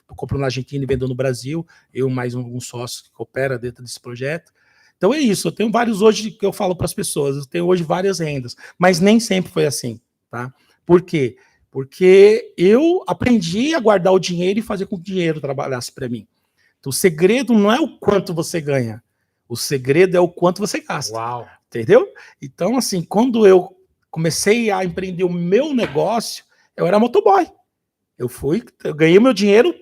compro na Argentina e vendo no Brasil, eu mais um sócio que opera dentro desse projeto. Então é isso, eu tenho vários hoje que eu falo para as pessoas, eu tenho hoje várias rendas, mas nem sempre foi assim, tá? Por quê? Porque eu aprendi a guardar o dinheiro e fazer com que o dinheiro trabalhasse para mim. Então o segredo não é o quanto você ganha, o segredo é o quanto você gasta. Uau. Entendeu? Então, assim, quando eu comecei a empreender o meu negócio, eu era motoboy. Eu ganhei meu dinheiro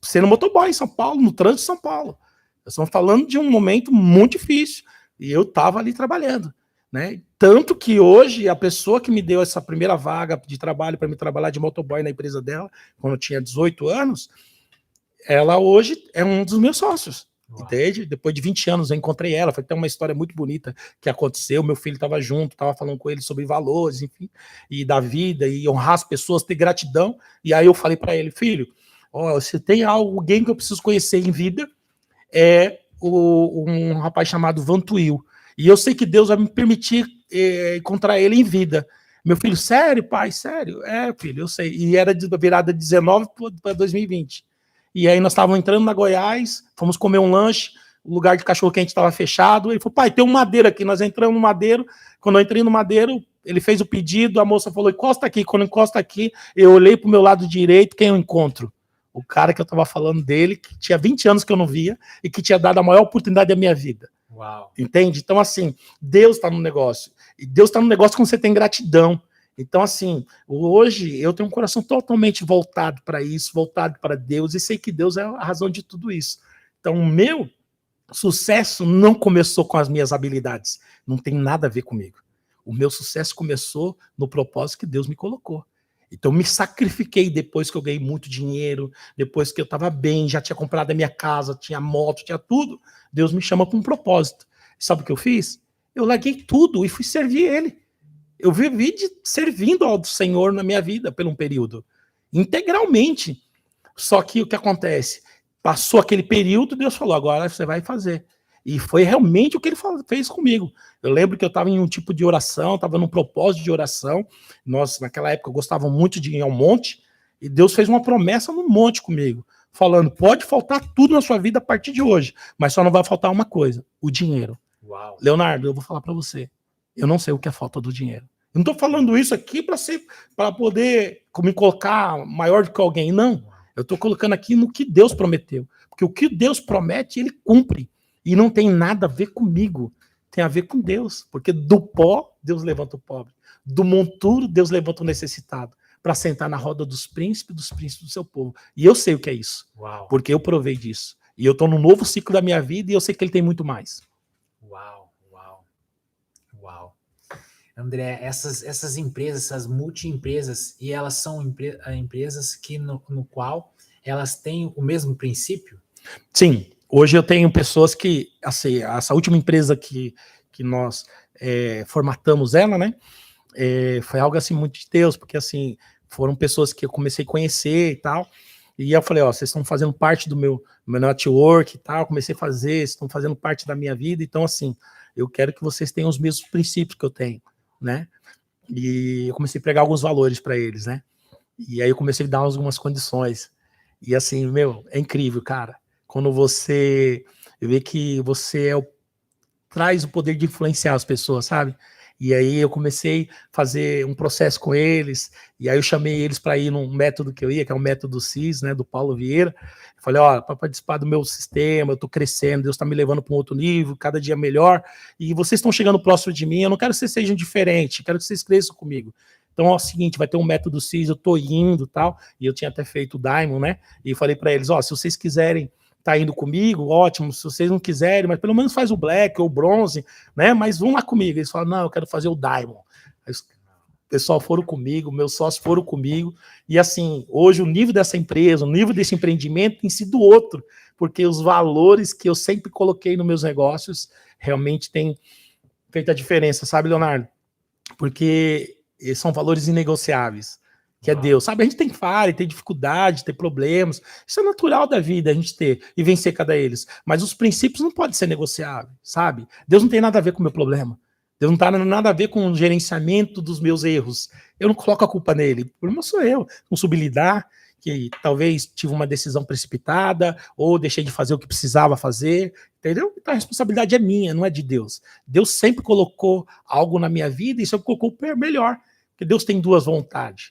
sendo motoboy em São Paulo, no trânsito de São Paulo. Nós estamos falando de um momento muito difícil. E eu estava ali trabalhando, né? Tanto que hoje a pessoa que me deu essa primeira vaga de trabalho para me trabalhar de motoboy na empresa dela, quando eu tinha 18 anos, ela hoje é um dos meus sócios. Uau. Entende? Depois de 20 anos eu encontrei ela, foi até uma história muito bonita que aconteceu, meu filho estava junto, estava falando com ele sobre valores, enfim, e da vida, e honrar as pessoas, ter gratidão, e aí eu falei para ele, filho, ó, se tem alguém que eu preciso conhecer em vida, é um rapaz chamado Vantuil, e eu sei que Deus vai me permitir encontrar ele em vida. Meu filho, sério, pai, sério? É, filho, eu sei, e era de virada de 19 para 2020. E aí nós estávamos entrando na Goiás, fomos comer um lanche, o lugar de cachorro-quente estava fechado, ele falou, pai, tem um madeiro aqui, nós entramos no madeiro, quando eu entrei no madeiro, ele fez o pedido, a moça falou, encosta aqui, quando encosta aqui, eu olhei para o meu lado direito, quem eu encontro? O cara que eu estava falando dele, que tinha 20 anos que eu não via, e que tinha dado a maior oportunidade da minha vida. Uau. Entende? Então, assim, Deus está no negócio, e Deus está no negócio quando você tem gratidão. Então, assim, hoje eu tenho um coração totalmente voltado para isso, voltado para Deus, e sei que Deus é a razão de tudo isso. Então, o meu sucesso não começou com as minhas habilidades, não tem nada a ver comigo. O meu sucesso começou no propósito que Deus me colocou. Então, me sacrifiquei depois que eu ganhei muito dinheiro, depois que eu estava bem, já tinha comprado a minha casa, tinha moto, tinha tudo. Deus me chama para um propósito. Sabe o que eu fiz? Eu larguei tudo e fui servir Ele. Eu vivi servindo ao Senhor na minha vida por um período, integralmente. Só que o que acontece? Passou aquele período, Deus falou, agora você vai fazer. E foi realmente o que ele fez comigo. Eu lembro que eu estava em um tipo de oração, estava num propósito de oração. Nós, naquela época, gostávamos muito de ir ao monte, e Deus fez uma promessa no monte comigo, falando, pode faltar tudo na sua vida a partir de hoje, mas só não vai faltar uma coisa, o dinheiro. Uau. Leonardo, eu vou falar para você. Eu não sei o que é falta do dinheiro. Eu não estou falando isso aqui para poder me colocar maior do que alguém, não. Eu estou colocando aqui no que Deus prometeu. Porque o que Deus promete, Ele cumpre. E não tem nada a ver comigo. Tem a ver com Deus. Porque do pó, Deus levanta o pobre. Do monturo, Deus levanta o necessitado. Para sentar na roda dos príncipes do seu povo. E eu sei o que é isso. Uau. Porque eu provei disso. E eu estou num novo ciclo da minha vida e eu sei que Ele tem muito mais. Uau, uau, uau. André, essas empresas, essas multi-empresas, e elas são empresas que no qual elas têm o mesmo princípio? Sim, hoje eu tenho pessoas que, assim, essa última empresa que nós formatamos ela, né, foi algo assim muito de Deus, porque assim, foram pessoas que eu comecei a conhecer e tal, e eu falei, ó, vocês estão fazendo parte do meu network e tal, comecei a fazer, estão fazendo parte da minha vida, então assim, eu quero que vocês tenham os mesmos princípios que eu tenho, né? E eu comecei a pregar alguns valores para eles, né? E aí eu comecei a dar algumas condições. E assim, meu, é incrível, cara. Quando você vê que você traz o poder de influenciar as pessoas, sabe? E aí eu comecei a fazer um processo com eles, e aí eu chamei eles para ir num método que eu ia, que é o método CIS, né, do Paulo Vieira. Eu falei, ó, para participar do meu sistema, eu tô crescendo, Deus está me levando para um outro nível, cada dia melhor, e vocês estão chegando próximo de mim, eu não quero que vocês sejam diferentes, quero que vocês cresçam comigo. Então é o seguinte, vai ter um método CIS, eu tô indo e tal, e eu tinha até feito o Diamond, né, e falei para eles, ó, se vocês quiserem tá indo comigo, ótimo, se vocês não quiserem, mas pelo menos faz o Black ou o Bronze, né, mas vão lá comigo. Eles falam, não, eu quero fazer o Diamond. Aí o pessoal foram comigo, meus sócios foram comigo, e assim, hoje o nível dessa empresa, o nível desse empreendimento tem sido outro, porque os valores que eu sempre coloquei nos meus negócios realmente têm feito a diferença, sabe, Leonardo? Porque são valores inegociáveis, que é Deus, sabe? A gente tem falha, tem dificuldade, tem problemas, isso é natural da vida, a gente ter e vencer cada eles, mas os princípios não podem ser negociáveis, sabe? Deus não tem nada a ver com o meu problema, Deus não tem nada a ver com o gerenciamento dos meus erros, eu não coloco a culpa nele, o problema sou eu, não soube lidar, que talvez tive uma decisão precipitada, ou deixei de fazer o que precisava fazer, entendeu? Então a responsabilidade é minha, não é de Deus. Deus sempre colocou algo na minha vida e sempre colocou o melhor, porque Deus tem duas vontades.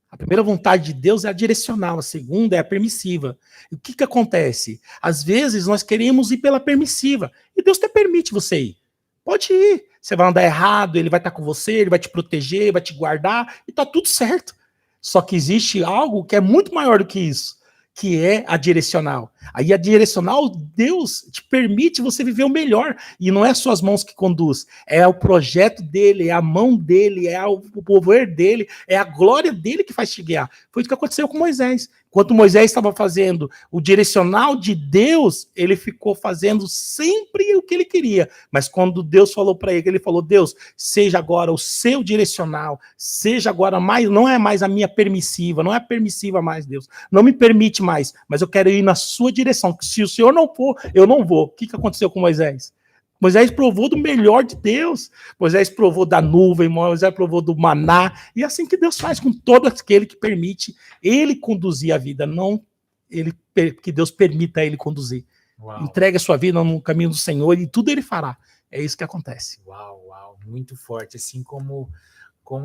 A primeira vontade de Deus é a direcional, a segunda é a permissiva. E o que acontece? Às vezes nós queremos ir pela permissiva, e Deus até permite você ir. Pode ir, você vai andar errado, Ele vai estar com você, Ele vai te proteger, vai te guardar, e está tudo certo. Só que existe algo que é muito maior do que isso, que é a direcional. Aí a direcional, Deus te permite você viver o melhor. E não é as suas mãos que conduz, é o projeto dele, é a mão dele, é o poder dele, é a glória dele que faz te guiar. Foi o que aconteceu com Moisés. Enquanto Moisés estava fazendo o direcional de Deus, ele ficou fazendo sempre o que ele queria. Mas quando Deus falou para ele falou, Deus, seja agora o seu direcional, seja agora mais, não é mais a minha permissiva, não é permissiva mais, Deus. Não me permite mais, mas eu quero ir na sua direção. Se o Senhor não for, eu não vou. O que aconteceu com Moisés? Moisés provou do melhor de Deus. Moisés provou da nuvem, Moisés provou do maná. E é assim que Deus faz com todo aquele que permite ele conduzir a vida, não ele, que Deus permita ele conduzir. Uau. Entregue a sua vida no caminho do Senhor e tudo ele fará. É isso que acontece. Uau, muito forte. Assim como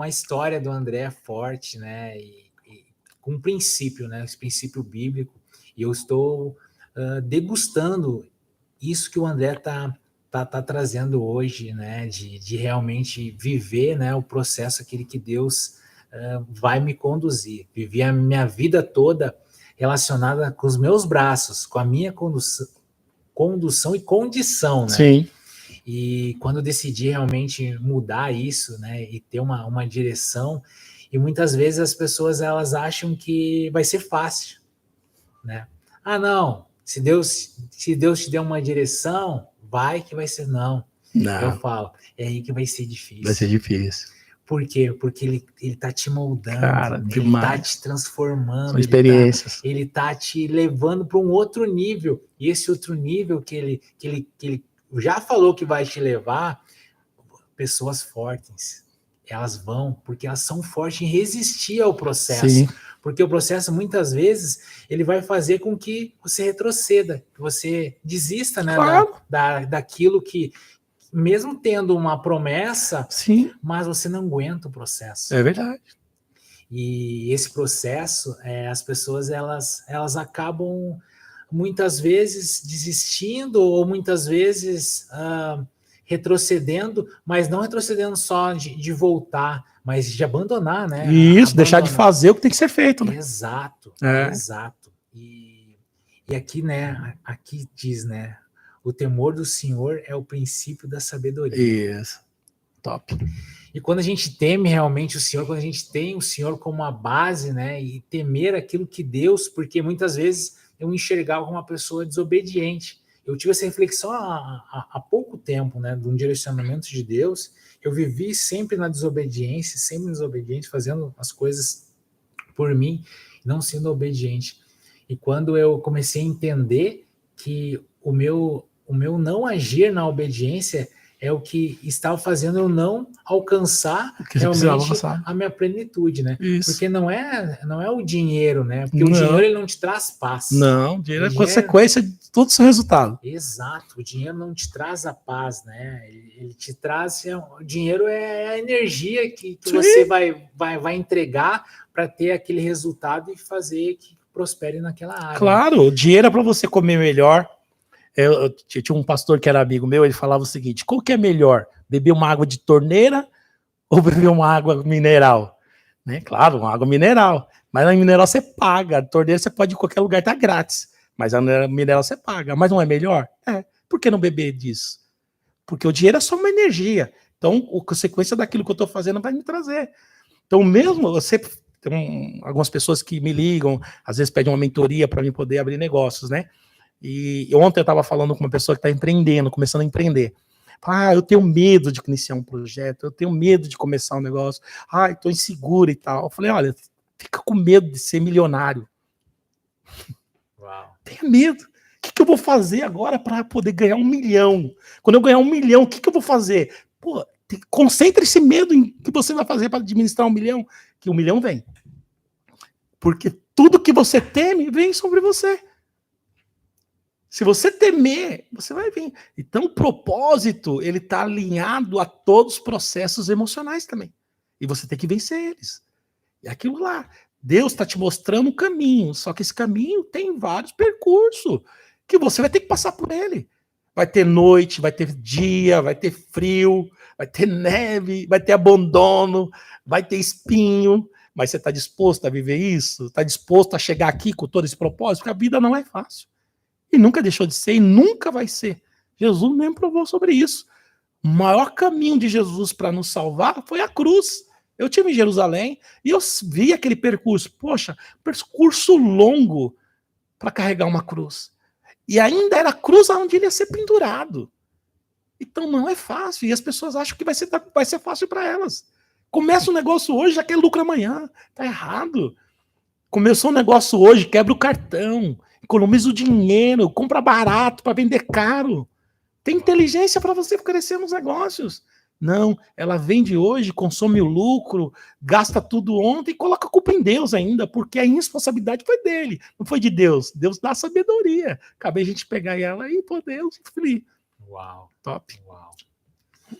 a história do André é forte, né? E com um princípio, né? Esse princípio bíblico. E eu estou degustando isso que o André está trazendo hoje, né, de realmente viver, né, o processo aquele que Deus vai me conduzir. Vivi a minha vida toda relacionada com os meus braços, com a minha condução e condição, né? Sim. E quando eu decidi realmente mudar isso, né, e ter uma direção, e muitas vezes as pessoas elas acham que vai ser fácil, né? Ah, não, se Deus te der uma direção, vai que vai ser não. Eu falo, é aí que vai ser difícil. Vai ser difícil. Por quê? Porque ele tá te moldando, cara, ele tá te transformando. São experiências. Ele tá te levando para um outro nível. E esse outro nível que ele já falou que vai te levar, pessoas fortes, elas vão, porque elas são fortes em resistir ao processo. Sim. Porque o processo, muitas vezes, ele vai fazer com que você retroceda, que você desista, né, claro. daquilo que, mesmo tendo uma promessa, sim, mas você não aguenta o processo. É verdade. E esse processo, as pessoas, elas acabam, muitas vezes, desistindo, ou muitas vezes retrocedendo, mas não retrocedendo só de voltar, mas de abandonar, né? Isso, deixar de fazer o que tem que ser feito, né? Exato, exato. E aqui, né, aqui diz, né, o temor do Senhor é o princípio da sabedoria. Isso, top. E quando a gente teme realmente o Senhor, quando a gente tem o Senhor como a base, né, e temer aquilo que Deus, porque muitas vezes eu enxergava como uma pessoa desobediente. Eu tive essa reflexão há pouco tempo, né, de um direcionamento de Deus. Eu vivi sempre na desobediência, fazendo as coisas por mim, não sendo obediente. E quando eu comecei a entender que o meu não agir na obediência é o que estava fazendo eu não alcançar realmente a minha plenitude, né? Isso. Porque não é o dinheiro, né? Porque o dinheiro ele não te traz paz. Não, o dinheiro é consequência de todo o seu resultado. Exato, o dinheiro não te traz a paz, né? Ele te traz, o dinheiro é a energia que você vai entregar para ter aquele resultado e fazer que prospere naquela área. Claro, né? O dinheiro é para você comer melhor. Eu tinha um pastor que era amigo meu, ele falava o seguinte: qual que é melhor, beber uma água de torneira ou beber uma água mineral? Né? Claro, uma água mineral, mas a mineral você paga, a torneira você pode ir em qualquer lugar, tá grátis, mas a mineral você paga, mas não é melhor? Por que não beber disso? Porque o dinheiro é só uma energia, então a consequência daquilo que eu estou fazendo vai me trazer. Então mesmo você... Tem algumas pessoas que me ligam, às vezes pedem uma mentoria para mim poder abrir negócios, né? E ontem eu estava falando com uma pessoa que está empreendendo, começando a empreender. Eu tenho medo de iniciar um projeto, eu tenho medo de começar um negócio, estou inseguro e tal. Eu falei, olha, fica com medo de ser milionário. Uau. Tenha medo. O que eu vou fazer agora para poder ganhar 1 milhão? Quando eu ganhar 1 milhão, o que eu vou fazer? Concentre esse medo em que você vai fazer para administrar 1 milhão, que 1 milhão vem. Porque tudo que você teme vem sobre você. Se você temer, você vai vir. Então, o propósito, ele está alinhado a todos os processos emocionais também. E você tem que vencer eles. E aquilo lá. Deus está te mostrando um caminho, só que esse caminho tem vários percursos que você vai ter que passar por ele. Vai ter noite, vai ter dia, vai ter frio, vai ter neve, vai ter abandono, vai ter espinho. Mas você está disposto a viver isso? Está disposto a chegar aqui com todo esse propósito? Porque a vida não é fácil. E nunca deixou de ser e nunca vai ser. Jesus mesmo provou sobre isso. O maior caminho de Jesus para nos salvar foi a cruz. Eu estive em Jerusalém e eu vi aquele percurso. Poxa, percurso longo para carregar uma cruz. E ainda era a cruz onde ele ia ser pendurado. Então não é fácil. E as pessoas acham que vai ser fácil para elas. Começa um negócio hoje, já quer lucro amanhã. Tá errado. Começou um negócio hoje, quebra o cartão, economiza o dinheiro, compra barato para vender caro. Tem inteligência para você crescer nos negócios. Não, ela vende hoje, consome o lucro, gasta tudo ontem e coloca a culpa em Deus ainda, porque a irresponsabilidade foi dele, não foi de Deus. Deus dá sabedoria. Acabei a gente pegar ela e, pô, Deus, feliz. Uau, top. Uau.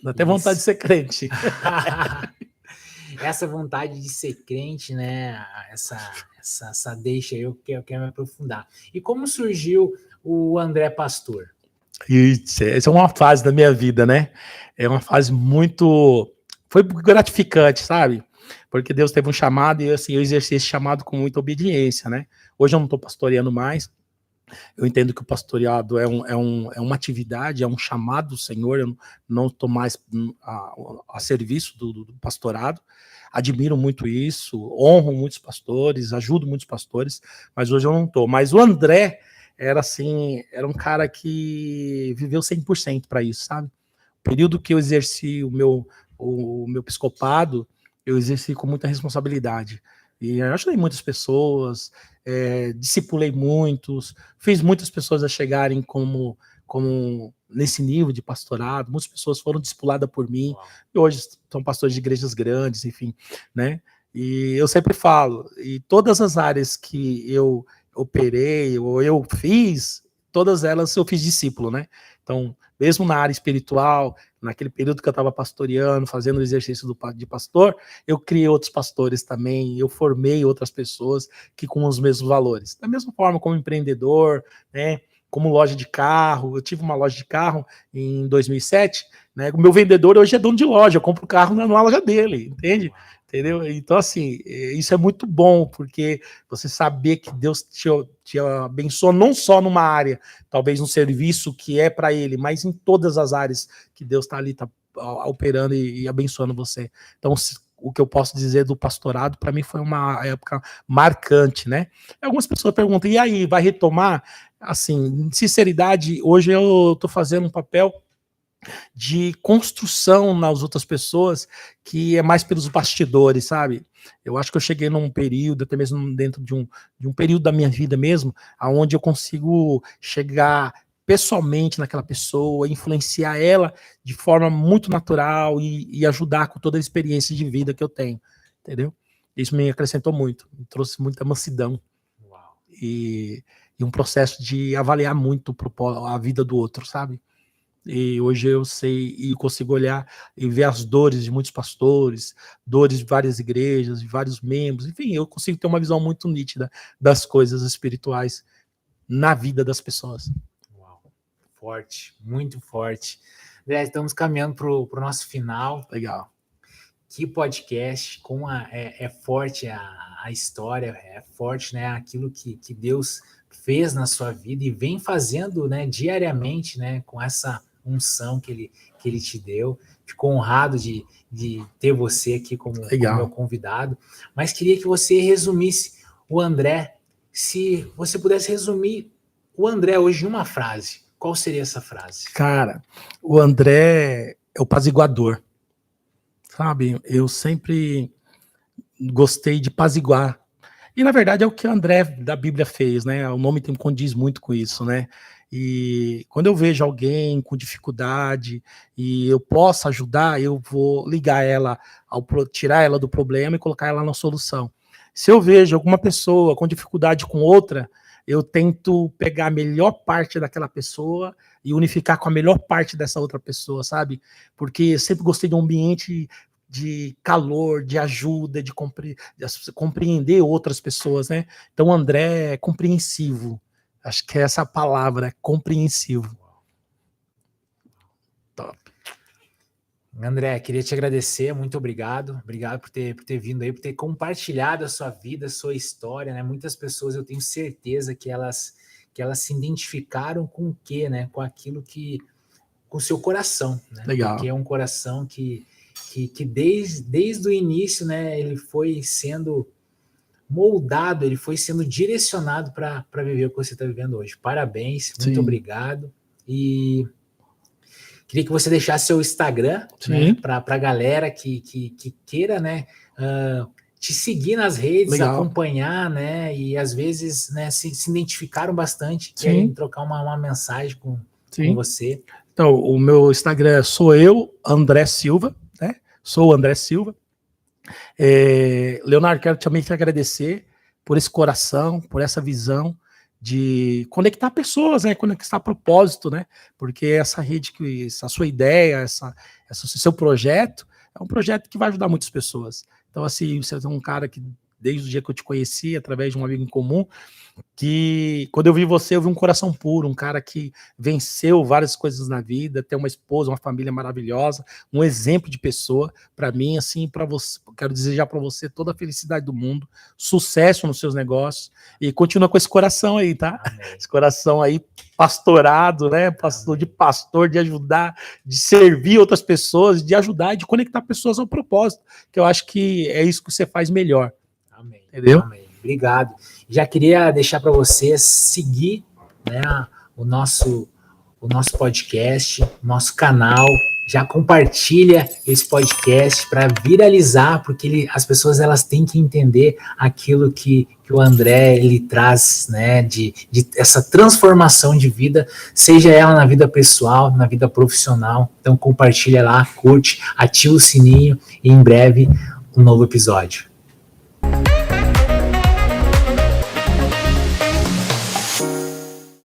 Dá até vontade de ser crente. Essa vontade de ser crente, né? Essa deixa eu quero me aprofundar. E como surgiu o André Pastor? Isso, essa é uma fase da minha vida, né? É uma fase muito... Foi gratificante, sabe? Porque Deus teve um chamado e assim, eu exerci esse chamado com muita obediência, né? Hoje eu não estou pastoreando mais. Eu entendo que o pastoreado é uma atividade, é um chamado do Senhor. Eu não estou mais a serviço do pastorado. Admiro muito isso, honro muitos pastores, ajudo muitos pastores, mas hoje eu não estou. Mas o André era um cara que viveu 100% para isso, sabe? O período que eu exerci o meu episcopado, eu exerci com muita responsabilidade. E eu ajudei muitas pessoas, discipulei muitos, fiz muitas pessoas a chegarem como nesse nível de pastorado, muitas pessoas foram discipuladas por mim, e hoje são pastores de igrejas grandes, enfim, né? E eu sempre falo, e todas as áreas que eu operei, ou eu fiz, todas elas eu fiz discípulo, né? Então, mesmo na área espiritual, naquele período que eu estava pastoreando, fazendo o exercício de pastor, eu criei outros pastores também, eu formei outras pessoas que com os mesmos valores. Da mesma forma como empreendedor, né? Como loja de carro, eu tive uma loja de carro em 2007, né? O meu vendedor hoje é dono de loja, eu compro o carro na loja dele, entende? Entendeu? Então, assim, isso é muito bom, porque você saber que Deus te abençoa não só numa área, talvez um serviço que é para ele, mas em todas as áreas que Deus está ali, tá operando e abençoando você. Então, o que eu posso dizer do pastorado, para mim foi uma época marcante, né? Algumas pessoas perguntam, e aí, vai retomar? Assim, sinceridade, hoje eu estou fazendo um papel de construção nas outras pessoas que é mais pelos bastidores, sabe? Eu acho que eu cheguei num período, até mesmo dentro de um período da minha vida mesmo, aonde eu consigo chegar pessoalmente naquela pessoa, influenciar ela de forma muito natural e ajudar com toda a experiência de vida que eu tenho, entendeu? Isso me acrescentou muito, me trouxe muita mansidão. Uau. E um processo de avaliar muito a vida do outro, sabe? E hoje eu sei e consigo olhar e ver as dores de muitos pastores, dores de várias igrejas, de vários membros, enfim, eu consigo ter uma visão muito nítida das coisas espirituais na vida das pessoas. Uau, forte, muito forte. André, estamos caminhando para o nosso final. Legal. Que podcast, como é forte a história, é forte, né, aquilo que Deus fez na sua vida e vem fazendo, né, diariamente, né, com essa unção que ele te deu. Fico honrado de ter você aqui como meu convidado, mas queria que você resumisse o André. Se você pudesse resumir o André hoje em uma frase, qual seria essa frase? Cara, o André é o apaziguador, sabe? Eu sempre gostei de apaziguar. E, na verdade, é o que o André da Bíblia fez, né? O nome condiz muito com isso, né? E quando eu vejo alguém com dificuldade e eu posso ajudar, eu vou ligar ela, tirar ela do problema e colocar ela na solução. Se eu vejo alguma pessoa com dificuldade com outra, eu tento pegar a melhor parte daquela pessoa e unificar com a melhor parte dessa outra pessoa, sabe? Porque eu sempre gostei de um ambiente de calor, de ajuda, de compreender outras pessoas, né? Então o André é compreensivo. Acho que é essa palavra, é compreensivo. Top. André, queria te agradecer, muito obrigado. Obrigado por ter vindo aí, por ter compartilhado a sua vida, a sua história, né? Muitas pessoas, eu tenho certeza que elas que elas se identificaram com o quê, né? Com aquilo que... com o seu coração, né? Legal. Porque é um coração que desde o início, né, ele foi sendo moldado, ele foi sendo direcionado para viver o que você está vivendo hoje. Parabéns, muito obrigado. E queria que você deixasse seu Instagram, né, para a galera que queira, né, te seguir nas redes, acompanhar, né, e às vezes, né, se identificaram bastante, querem trocar uma mensagem com você. Então, o meu Instagram sou eu, André Silva, né? Sou o André Silva. Leonardo, quero também te agradecer por esse coração, por essa visão de conectar pessoas, né? Conectar propósito, né? Porque essa rede, essa sua ideia, esse seu projeto, é um projeto que vai ajudar muitas pessoas. Então, assim, você é um cara que, desde o dia que eu te conheci, através de um amigo em comum, que quando eu vi você, eu vi um coração puro, um cara que venceu várias coisas na vida, tem uma esposa, uma família maravilhosa, um exemplo de pessoa. Para mim, assim, para você, quero desejar para você toda a felicidade do mundo, sucesso nos seus negócios e continua com esse coração aí, tá? Amém. Esse coração aí pastorado, né? Pastor, de ajudar, de servir outras pessoas, de ajudar e de conectar pessoas ao propósito, que eu acho que é isso que você faz melhor. Amém. Entendeu? Amém. Obrigado. Já queria deixar para você seguir, né, o nosso podcast, nosso canal. Já compartilha esse podcast para viralizar, porque as pessoas elas têm que entender aquilo que o André ele traz, né, de essa transformação de vida, seja ela na vida pessoal, na vida profissional. Então compartilha lá, curte, ativa o sininho e em breve um novo episódio.